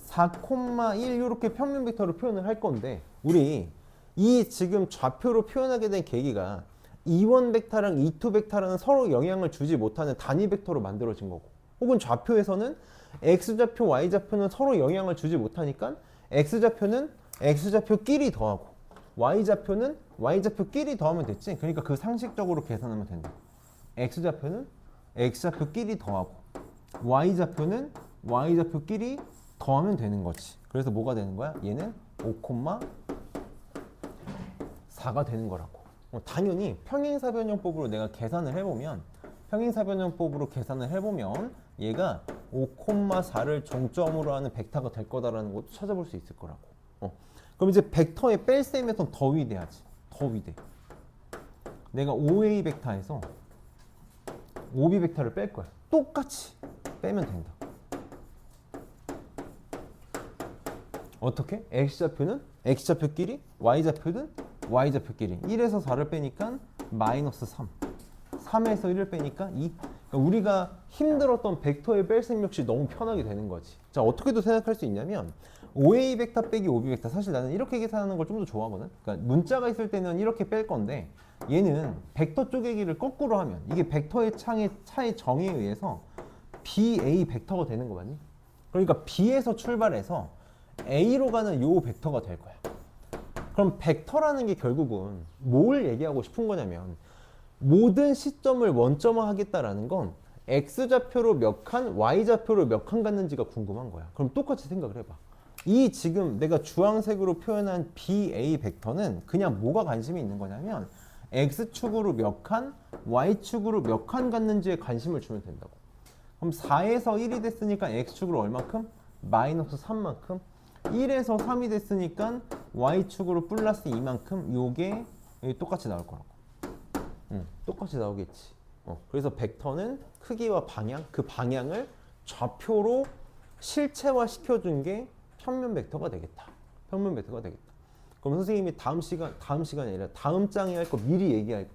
4,1 이렇게 평면 벡터로 표현을 할 건데 우리 이 지금 좌표로 표현하게 된 계기가 E1 벡터랑 E2 벡터라는 서로 영향을 주지 못하는 단위 벡터로 만들어진 거고 혹은 좌표에서는 X좌표, Y좌표는 서로 영향을 주지 못하니까 X좌표는 X좌표끼리 더하고 Y좌표는 Y좌표끼리 더하면 됐지. 그러니까 그 상식적으로 계산하면 된다. X좌표는 X좌표끼리 더하고 Y좌표는 Y좌표끼리 더하면 되는 거지. 그래서 뭐가 되는 거야? 얘는 5,4가 되는 거라고. 당연히 평행사변형법으로 내가 계산을 해보면 평행사변형법으로 계산을 해보면 얘가 5,4를 종점으로 하는 벡터가 될 거다라는 것도 찾아볼 수 있을 거라고. 그럼 이제 벡터의 뺄셈에선 더 위대하지. 더 위대. 내가 OA 벡터에서 OB 벡터를 뺄 거야. 똑같이 빼면 된다. 어떻게? X좌표는 X좌표끼리, Y좌표는 Y좌표끼리. 1에서 4를 빼니까 마이너스 3. 3에서 1을 빼니까 2. 그러니까 우리가 힘들었던 벡터의 뺄셈 역시 너무 편하게 되는 거지. 자, 어떻게도 생각할 수 있냐면 OA 벡터 빼기 OB 벡터. 사실 나는 이렇게 계산하는 걸 좀 더 좋아하거든. 그러니까 문자가 있을 때는 이렇게 뺄 건데 얘는 벡터 쪼개기를 거꾸로 하면 이게 벡터의 차의 정의에 의해서 BA 벡터가 되는 거 맞니? 그러니까 B에서 출발해서 A로 가는 요 벡터가 될 거야. 그럼 벡터라는 게 결국은 뭘 얘기하고 싶은 거냐면 모든 시점을 원점화 하겠다라는 건 X좌표로 몇 칸, Y좌표로 몇 칸 갔는지가 궁금한 거야. 그럼 똑같이 생각을 해봐. 이 지금 내가 주황색으로 표현한 BA 벡터는 그냥 뭐가 관심이 있는 거냐면 X축으로 몇 칸, Y축으로 몇 칸 갔는지에 관심을 주면 된다고. 그럼 4에서 1이 됐으니까 X축으로 얼마큼? 마이너스 3만큼. 1에서 3이 됐으니까 Y축으로 플러스 2만큼. 요게 똑같이 나올 거라고. 똑같이 나오겠지. 그래서 벡터는 크기와 방향, 그 방향을 좌표로 실체화 시켜준 게 평면 벡터가 되겠다. 평면 벡터가 되겠다. 그럼 선생님이 다음 시간이 아니라 다음 장에 할 거 미리 얘기할게.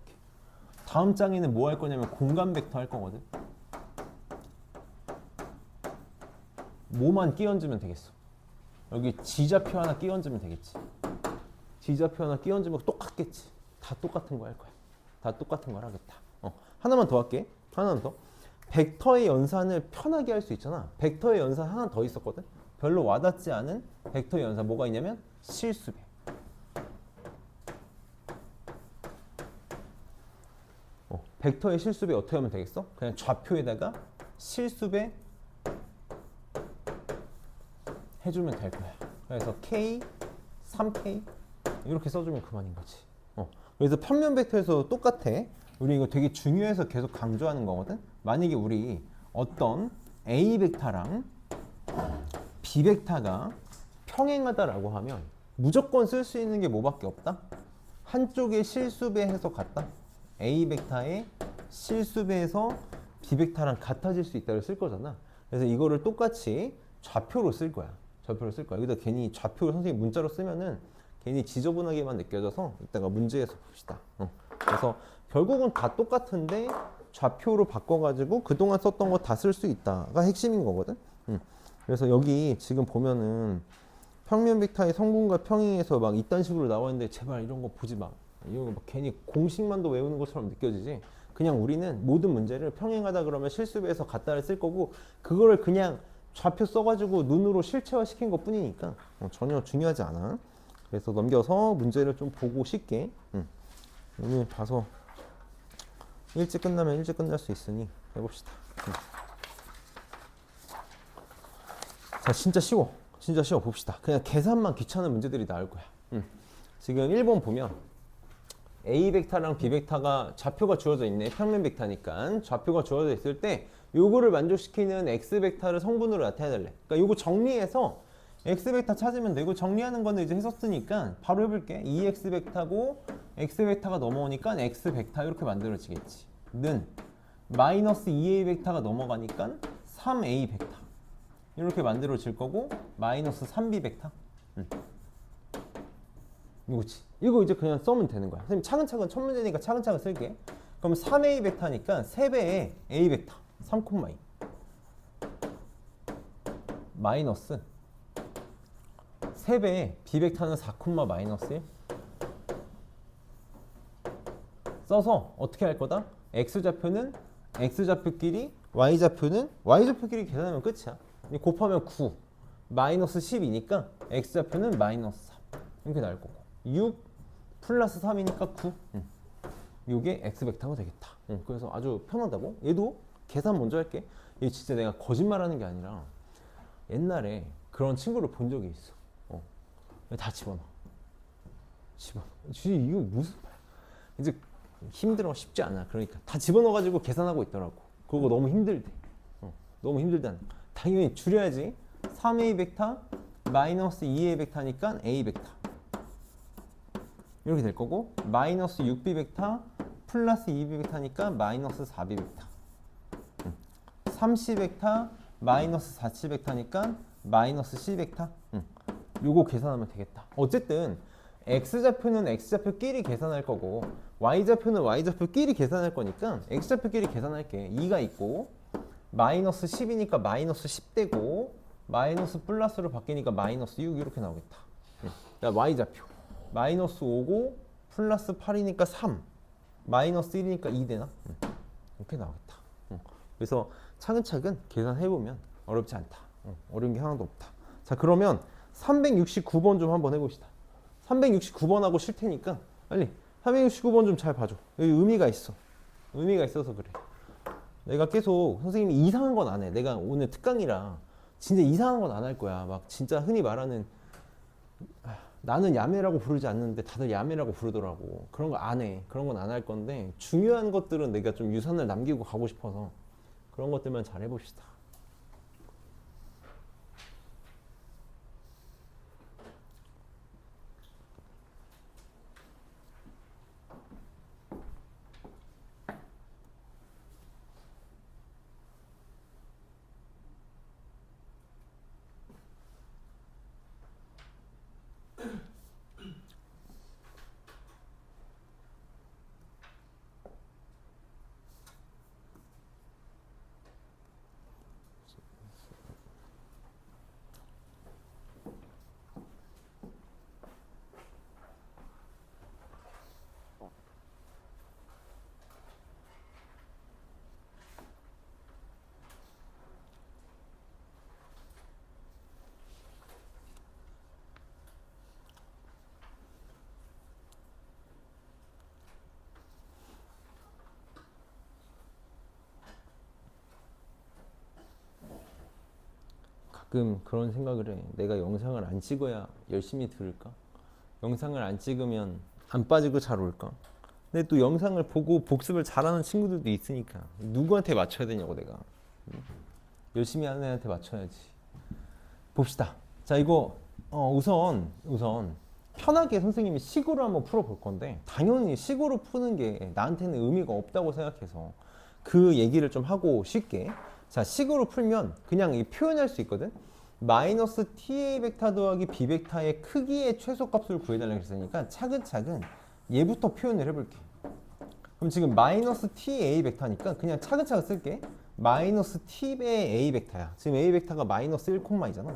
다음 장에는 뭐 할 거냐면 공간 벡터 할 거거든. 뭐만 끼얹으면 되겠어? 여기 G좌표 하나 끼얹으면 되겠지. G좌표 하나 끼얹으면 똑같겠지. 다 똑같은 거 할 거야. 다 똑같은 걸 하겠다. 하나만 더 할게. 하나만 더. 벡터의 연산을 편하게 할 수 있잖아. 벡터의 연산 하나 더 있었거든. 별로 와닿지 않은 벡터의 연산 뭐가 있냐면 실수배. 벡터의 실수배 어떻게 하면 되겠어? 그냥 좌표에다가 실수배 해주면 될 거야. 그래서 K, 3K 이렇게 써주면 그만인 거지. 그래서 평면 벡터에서 똑같아. 우리 이거 되게 중요해서 계속 강조하는 거거든. 만약에 우리 어떤 A 벡터랑 B 벡터가 평행하다라고 하면 무조건 쓸 수 있는 게 뭐밖에 없다? 한쪽에 실수배해서 같다. A 벡터의 실수배해서 B 벡터랑 같아질 수 있다를 쓸 거잖아. 그래서 이거를 똑같이 좌표로 쓸 거야. 좌표로 쓸 거야. 여기다 괜히 좌표를 선생님 문자로 쓰면은 괜히 지저분하게만 느껴져서 이따가 문제에서 봅시다. 그래서 결국은 다 똑같은데 좌표로 바꿔가지고 그동안 썼던 거 다 쓸 수 있다가 핵심인 거거든. 그래서 여기 지금 보면은 평면 벡터의 성분과 평행에서 막 이딴 식으로 나와 있는데 제발 이런 거 보지 마. 이거 막 괜히 공식만도 외우는 것처럼 느껴지지. 그냥 우리는 모든 문제를 평행하다 그러면 실수배에서 같다를 쓸 거고 그거를 그냥 좌표 써가지고 눈으로 실체화 시킨 것 뿐이니까 전혀 중요하지 않아. 그래서 넘겨서 문제를 좀 보고 쉽게 오늘 봐서 일찍 끝나면 일찍 끝날 수 있으니 해봅시다. 자, 진짜 쉬워. 진짜 쉬워. 봅시다. 그냥 계산만 귀찮은 문제들이 나올 거야. 지금 1번 보면 A 벡터랑 B 벡터가 좌표가 주어져 있네. 평면 벡터니까 좌표가 주어져 있을 때 요거를 만족시키는 X 벡터를 성분으로 나타내달래. 그러니까 요거 정리해서 X 벡터 찾으면 되고 정리하는 거는 이제 했었으니까 바로 해볼게. 2X 벡터고 X 벡터가 넘어오니까 X 벡터 이렇게 만들어지겠지. 는 마이너스 2A 벡터가 넘어가니까 3A 벡터 이렇게 만들어질 거고 마이너스 3B 벡터. 이거지. 이거 이제 그냥 써면 되는 거야. 선생님 차근차근 첫 문제니까 차근차근 쓸게. 그럼 3A 벡터니까 3배의 A 벡터 3,2 마이너스 3배의 B 벡터는 4, 마이너스 1 써서 어떻게 할 거다? X좌표는 X좌표끼리 Y좌표는 Y좌표끼리 계산하면 끝이야. 곱하면 9 마이너스 10이니까 X좌표는 마이너스 3 이렇게 나올 거고 6 플러스 3이니까 9 이게 X 벡터가 되겠다. 그래서 아주 편하다고. 얘도 계산 먼저 할게. 얘 진짜 내가 거짓말하는 게 아니라 옛날에 그런 친구를 본 적이 있어. 다 집어넣어. 집어넣어. 이거 무슨 말? 이제 힘들어. 쉽지 않아. 그러니까 다 집어넣어가지고 계산하고 있더라고. 그거 너무 힘들대. 너무 힘들다는 거. 당연히 줄여야지. 3a 벡터 마이너스 2a 벡터니까 a 벡터 이렇게 될 거고, 마이너스 6b 벡터 플러스 2b 벡터니까 마이너스 4b 벡터. 3c 벡터 마이너스 4c 벡터니까 마이너스 c 벡터. 요거 계산하면 되겠다. 어쨌든 x좌표는 x좌표끼리 계산할 거고 y좌표는 y좌표끼리 계산할 거니까 x좌표끼리 계산할게. 2가 있고 마이너스 10이니까 마이너스 10되고 마이너스 플러스로 바뀌니까 마이너스 6 이렇게 나오겠다. y좌표 마이너스 5고 플러스 8이니까 3 마이너스 1이니까 2 되나? 이렇게 나오겠다. 그래서 차근차근 계산해보면 어렵지 않다. 어려운 게 하나도 없다. 자, 그러면 369번 좀 한번 해봅시다. 369번하고 쉴 테니까 빨리 369번 좀 잘 봐줘. 여기 의미가 있어. 의미가 있어서 그래. 내가 계속 선생님이 이상한 건 안 해. 내가 오늘 특강이라 진짜 이상한 건 안 할 거야. 막 진짜 흔히 말하는 나는 야매라고 부르지 않는데 다들 야매라고 부르더라고. 그런 거 안 해. 그런 건 안 할 건데 중요한 것들은 내가 좀 유산을 남기고 가고 싶어서 그런 것들만 잘 해봅시다. 가끔 그런 생각을 해. 내가 영상을 안 찍어야 열심히 들을까? 영상을 안 찍으면 안 빠지고 잘 올까? 근데 또 영상을 보고 복습을 잘하는 친구들도 있으니까 누구한테 맞춰야 되냐고 내가. 열심히 하는 애한테 맞춰야지. 봅시다. 자, 이거 우선 편하게 선생님이 식으로 한번 풀어볼 건데 당연히 식으로 푸는 게 나한테는 의미가 없다고 생각해서 그 얘기를 좀 하고 쉽게. 자, 식으로 풀면 그냥 이 표현할 수 있거든. 마이너스 ta 벡터 더하기 b 벡터의 크기의 최소값을 구해달라고 했으니까 차근차근 얘부터 표현을 해볼게. 그럼 지금 마이너스 ta 벡터니까 그냥 차근차근 쓸게. 마이너스 t의 a 벡터야. 지금 a 벡터가 마이너스 1,2잖아.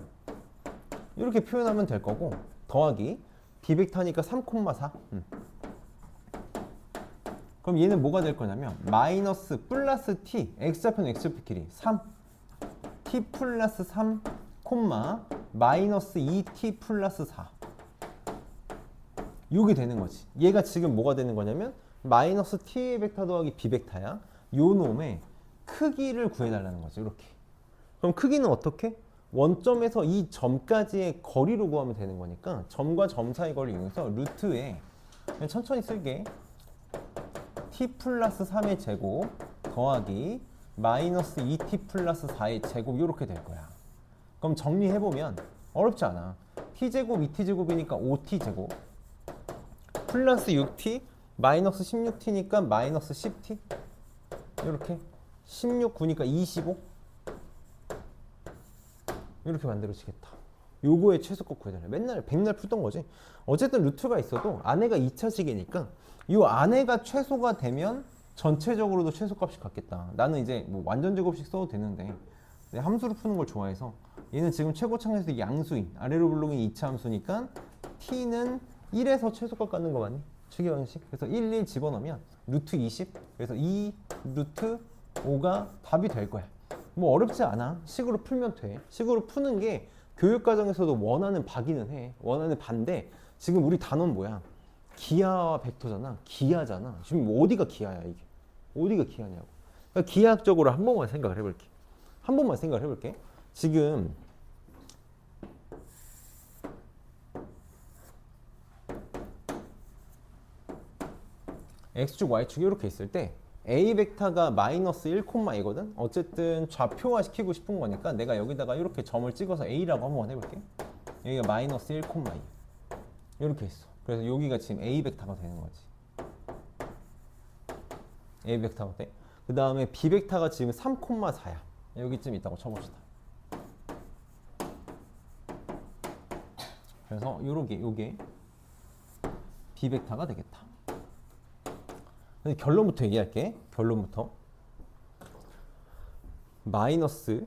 이렇게 표현하면 될 거고, 더하기 b 벡터니까 3,4. 그럼 얘는 뭐가 될 거냐면 마이너스 플러스 t, x좌표는 x좌표끼리 3 t 플러스 3 콤마 마이너스 2t 플러스 4 요게 되는 거지. 얘가 지금 뭐가 되는 거냐면 마이너스 t 벡터 더하기 b 벡터야. 요 놈의 크기를 구해달라는 거지. 이렇게. 그럼 크기는 어떻게? 원점에서 이 점까지의 거리로 구하면 되는 거니까 점과 점 사이 거리를 이용해서 루트에 그냥 천천히 쓸게. t 플러스 3의 제곱 더하기 마이너스 2t 플러스 4의 제곱 이렇게 될 거야. 그럼 정리해보면 어렵지 않아. t제곱 2t제곱이니까 5t제곱 플러스 6t 마이너스 16t니까 마이너스 10t 이렇게 16, 9니까 25 이렇게 만들어지겠다. 요거의 최소값 구해달래. 맨날 백날 풀던 거지. 어쨌든 루트가 있어도 안에가 2차식이니까 이 안에가 최소가 되면 전체적으로도 최소값이 같겠다. 나는 이제 뭐 완전 제곱식 써도 되는데 내 함수를 푸는 걸 좋아해서 얘는 지금 최고창에서 양수인 아래로 블록인 2차 함수니까 t는 1에서 최소값 갖는 거 맞니? 추계 방식. 그래서 1 집어넣으면 루트 20 그래서 2 루트 5가 답이 될 거야. 뭐 어렵지 않아. 식으로 풀면 돼. 식으로 푸는 게 교육과정에서도 원하는 바기는 해. 원하는 반대. 지금 우리 단어는 뭐야? 기하와 벡터잖아. 기하잖아. 지금 어디가 기하야 이게? 어디가 기하냐고. 그러니까 기하학적으로 한 번만 생각을 해볼게. 한 번만 생각을 해볼게. 지금 x축, y축이 이렇게 있을 때 a 벡터가 마이너스 1,2거든. 어쨌든 좌표화 시키고 싶은 거니까 내가 여기다가 이렇게 점을 찍어서 a라고 한번 해볼게. 여기가 마이너스 1,2 이렇게 있어. 그래서 여기가 지금 a 벡터가 되는 거지. a 벡터가 돼. 그 다음에 b 벡터가 지금 3,4야. 여기쯤 있다고 쳐봅시다. 그래서 요게 b 벡터가 되겠다. 결론부터 얘기할게. 결론부터 마이너스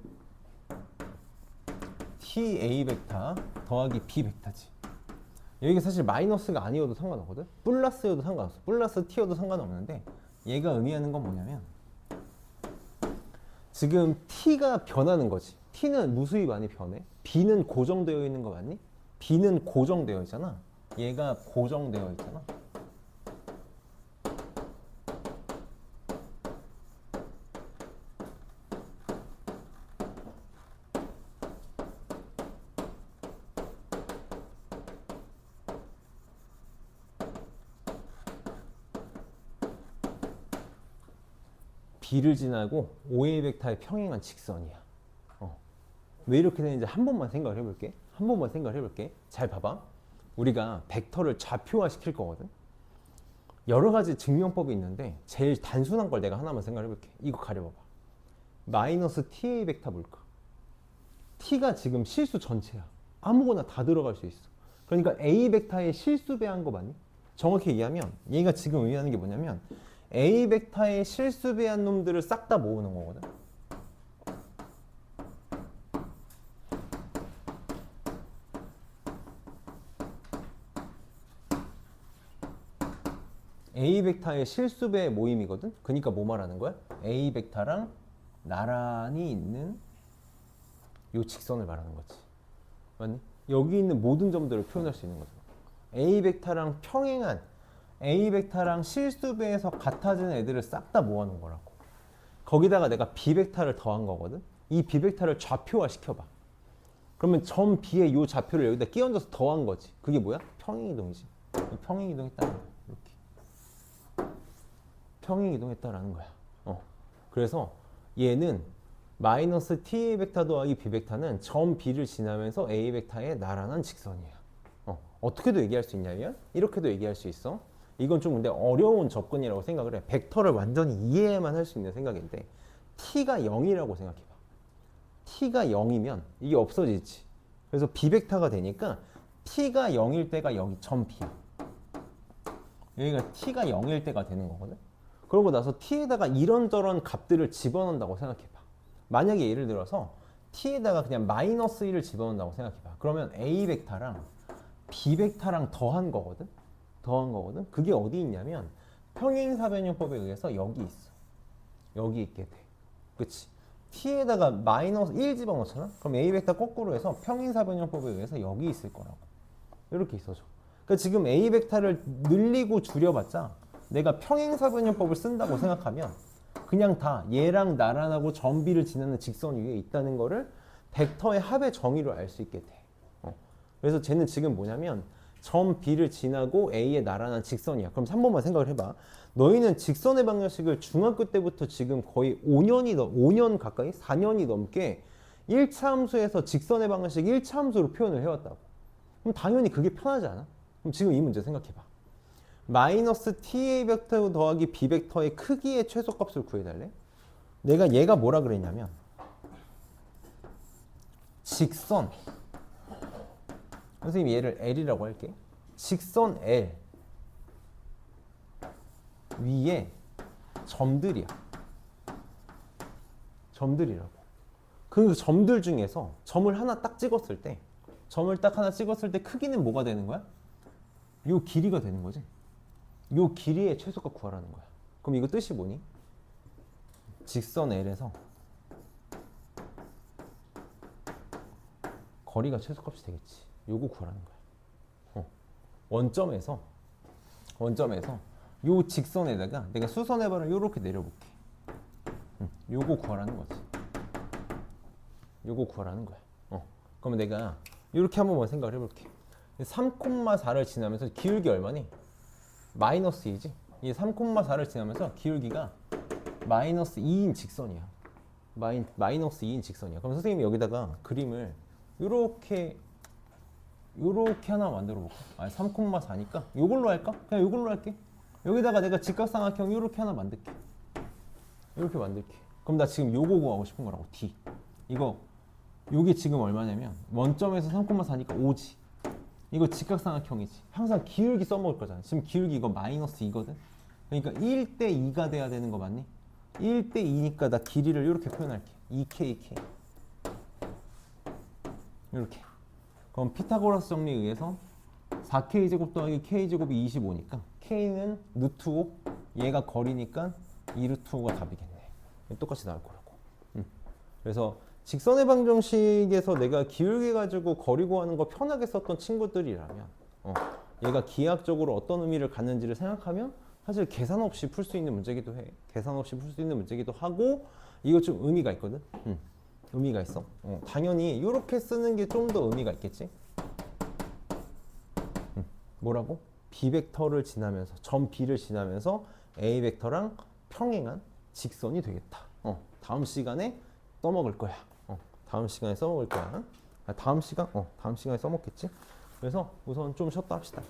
ta 벡터 더하기 b 벡터지. 여기가 사실 마이너스가 아니어도 상관없거든. 플러스여도 상관없어. 플러스 t여도 상관없는데 얘가 의미하는 건 뭐냐면 지금 t가 변하는 거지. t는 무수히 많이 변해. b는 고정되어 있는 거 맞니? b는 고정되어 있잖아. 얘가 고정되어 있잖아. b를 지나고 OA 벡터의 평행한 직선이야. 왜 이렇게 되는지 한 번만 생각을 해볼게. 한 번만 생각을 해볼게. 잘 봐봐. 우리가 벡터를 좌표화 시킬 거거든. 여러 가지 증명법이 있는데 제일 단순한 걸 내가 하나만 생각을 해볼게. 이거 가려봐봐. 마이너스 ta 벡터 볼까? t가 지금 실수 전체야. 아무거나 다 들어갈 수 있어. 그러니까 a 벡터의 실수 배한 거 맞니? 정확히 얘기하면 얘가 지금 의미하는 게 뭐냐면 a 벡터의 실수 배한 놈들을 싹 다 모으는 거거든. a 벡터의 실수배의 모임이거든. 그러니까 뭐 말하는 거야? a 벡터랑 나란히 있는 요 직선을 말하는 거지. 맞니? 여기 있는 모든 점들을 표현할 수 있는 거죠. a 벡터랑 평행한 a 벡터랑 실수배에서 같아지는 애들을 싹 다 모아놓은 거라고. 거기다가 내가 b 벡터를 더한 거거든. 이 b 벡터를 좌표화 시켜봐. 그러면 점 b의 요 좌표를 여기다 끼얹어서 더한 거지. 그게 뭐야? 평행이동이지. 평행이동했다는 거야. 이렇게 평행이동했다라는 거야. 그래서 얘는 마이너스 ta 벡터 더하기 b 벡터는 점 b를 지나면서 a 벡터의 나란한 직선이야. 어떻게도 얘기할 수 있냐면 이렇게도 얘기할 수 있어. 이건 좀 근데 어려운 접근이라고 생각을 해. 벡터를 완전히 이해만 할 수 있는 생각인데 t가 0이라고 생각해봐. t가 0이면 이게 없어지지. 그래서 b 벡터가 되니까 t가 0일 때가 여기 점 b야. 여기가 t가 0일 때가 되는 거거든. 그러고 나서 t에다가 이런저런 값들을 집어넣는다고 생각해봐. 만약에 예를 들어서 t에다가 그냥 마이너스 1을 집어넣는다고 생각해봐. 그러면 a 벡터랑 b 벡터랑 더한 거거든. 그게 어디 있냐면 평행사변형법에 의해서 여기 있어. 여기 있게 돼. 그치? t에다가 마이너스 1 집어넣잖아? 그럼 a 벡터 거꾸로 해서 평행사변형법에 의해서 여기 있을 거라고. 이렇게 있어줘. 그러니까 지금 a 벡터를 늘리고 줄여봤자 내가 평행사변형법을 쓴다고 생각하면 그냥 다 얘랑 나란하고 점 b를 지나는 직선 위에 있다는 거를 벡터의 합의 정의로 알 수 있게 돼. 그래서 쟤는 지금 뭐냐면 점 b를 지나고 a에 나란한 직선이야. 그럼 3번만 생각을 해봐. 너희는 직선의 방정식을 중학교 때부터 지금 거의 5년 가까이 4년이 넘게 1차 함수에서 직선의 방정식 1차 함수로 표현을 해왔다고. 그럼 당연히 그게 편하지 않아? 그럼 지금 이 문제 생각해봐. 마이너스 ta 벡터 더하기 b 벡터의 크기의 최소값을 구해달래? 내가 얘가 뭐라 그랬냐면 직선, 선생님 얘를 L이라고 할게. 직선 L 위에 점들이야. 점들이라고. 그 점들 중에서 점을 하나 딱 찍었을 때 크기는 뭐가 되는 거야? 요 길이가 되는 거지. 요 길이의 최소값 구하라는 거야. 그럼 이거 뜻이 뭐니? 직선 L에서 거리가 최소값이 되겠지. 요거 구하라는 거야. 원점에서 요 직선에다가 내가 수선해발을 요렇게 내려볼게. 요거 구하라는 거지. 요거 구하라는 거야. 그러면 내가 요렇게 한번 생각을 해볼게. 3,4를 지나면서 기울기 얼마니? 마이너스 2지? 이 3,4를 지나면서 기울기가 마이너스 2인 직선이야. 마이너스 2인 직선이야. 그럼 선생님이 여기다가 그림을 요렇게 하나 만들어 볼까? 아니 3,4니까 요걸로 할까? 그냥 요걸로 할게. 여기다가 내가 직각삼각형 요렇게 하나 만들게. 이렇게 만들게. 그럼 나 지금 요거 구하고 싶은 거라고. D. 요게 지금 얼마냐면 원점에서 3,4니까 5지. 이거 직각삼각형이지. 항상 기울기 써먹을 거잖아. 지금 기울기 이거 마이너스 2거든. 그러니까 1대 2가 돼야 되는 거 맞니? 1대 2니까 나 길이를 이렇게 표현할게. 2k. 이렇게. 그럼 피타고라스 정리에 의해서 4k제곱 더하기 k제곱이 25니까 k는 루트 5, 얘가 거리니까 2루트 5가 답이겠네. 똑같이 나올 거라고. 그래서 직선의 방정식에서 내가 기울기 가지고 거리 구하는 거 편하게 썼던 친구들이라면 얘가 기하학적으로 어떤 의미를 갖는지를 생각하면 사실 계산 없이 풀 수 있는 문제기도 해. 계산 없이 풀 수 있는 문제기도 하고 이거 좀 의미가 있거든. 의미가 있어. 당연히 이렇게 쓰는 게 좀 더 의미가 있겠지. 뭐라고? B 벡터를 지나면서 점 B를 지나면서 A 벡터랑 평행한 직선이 되겠다. 다음 시간에 써먹을 거야. 다음 시간에 써먹을 거야. 다음 시간에 써먹겠지. 그래서 우선 좀 쉬었다 합시다.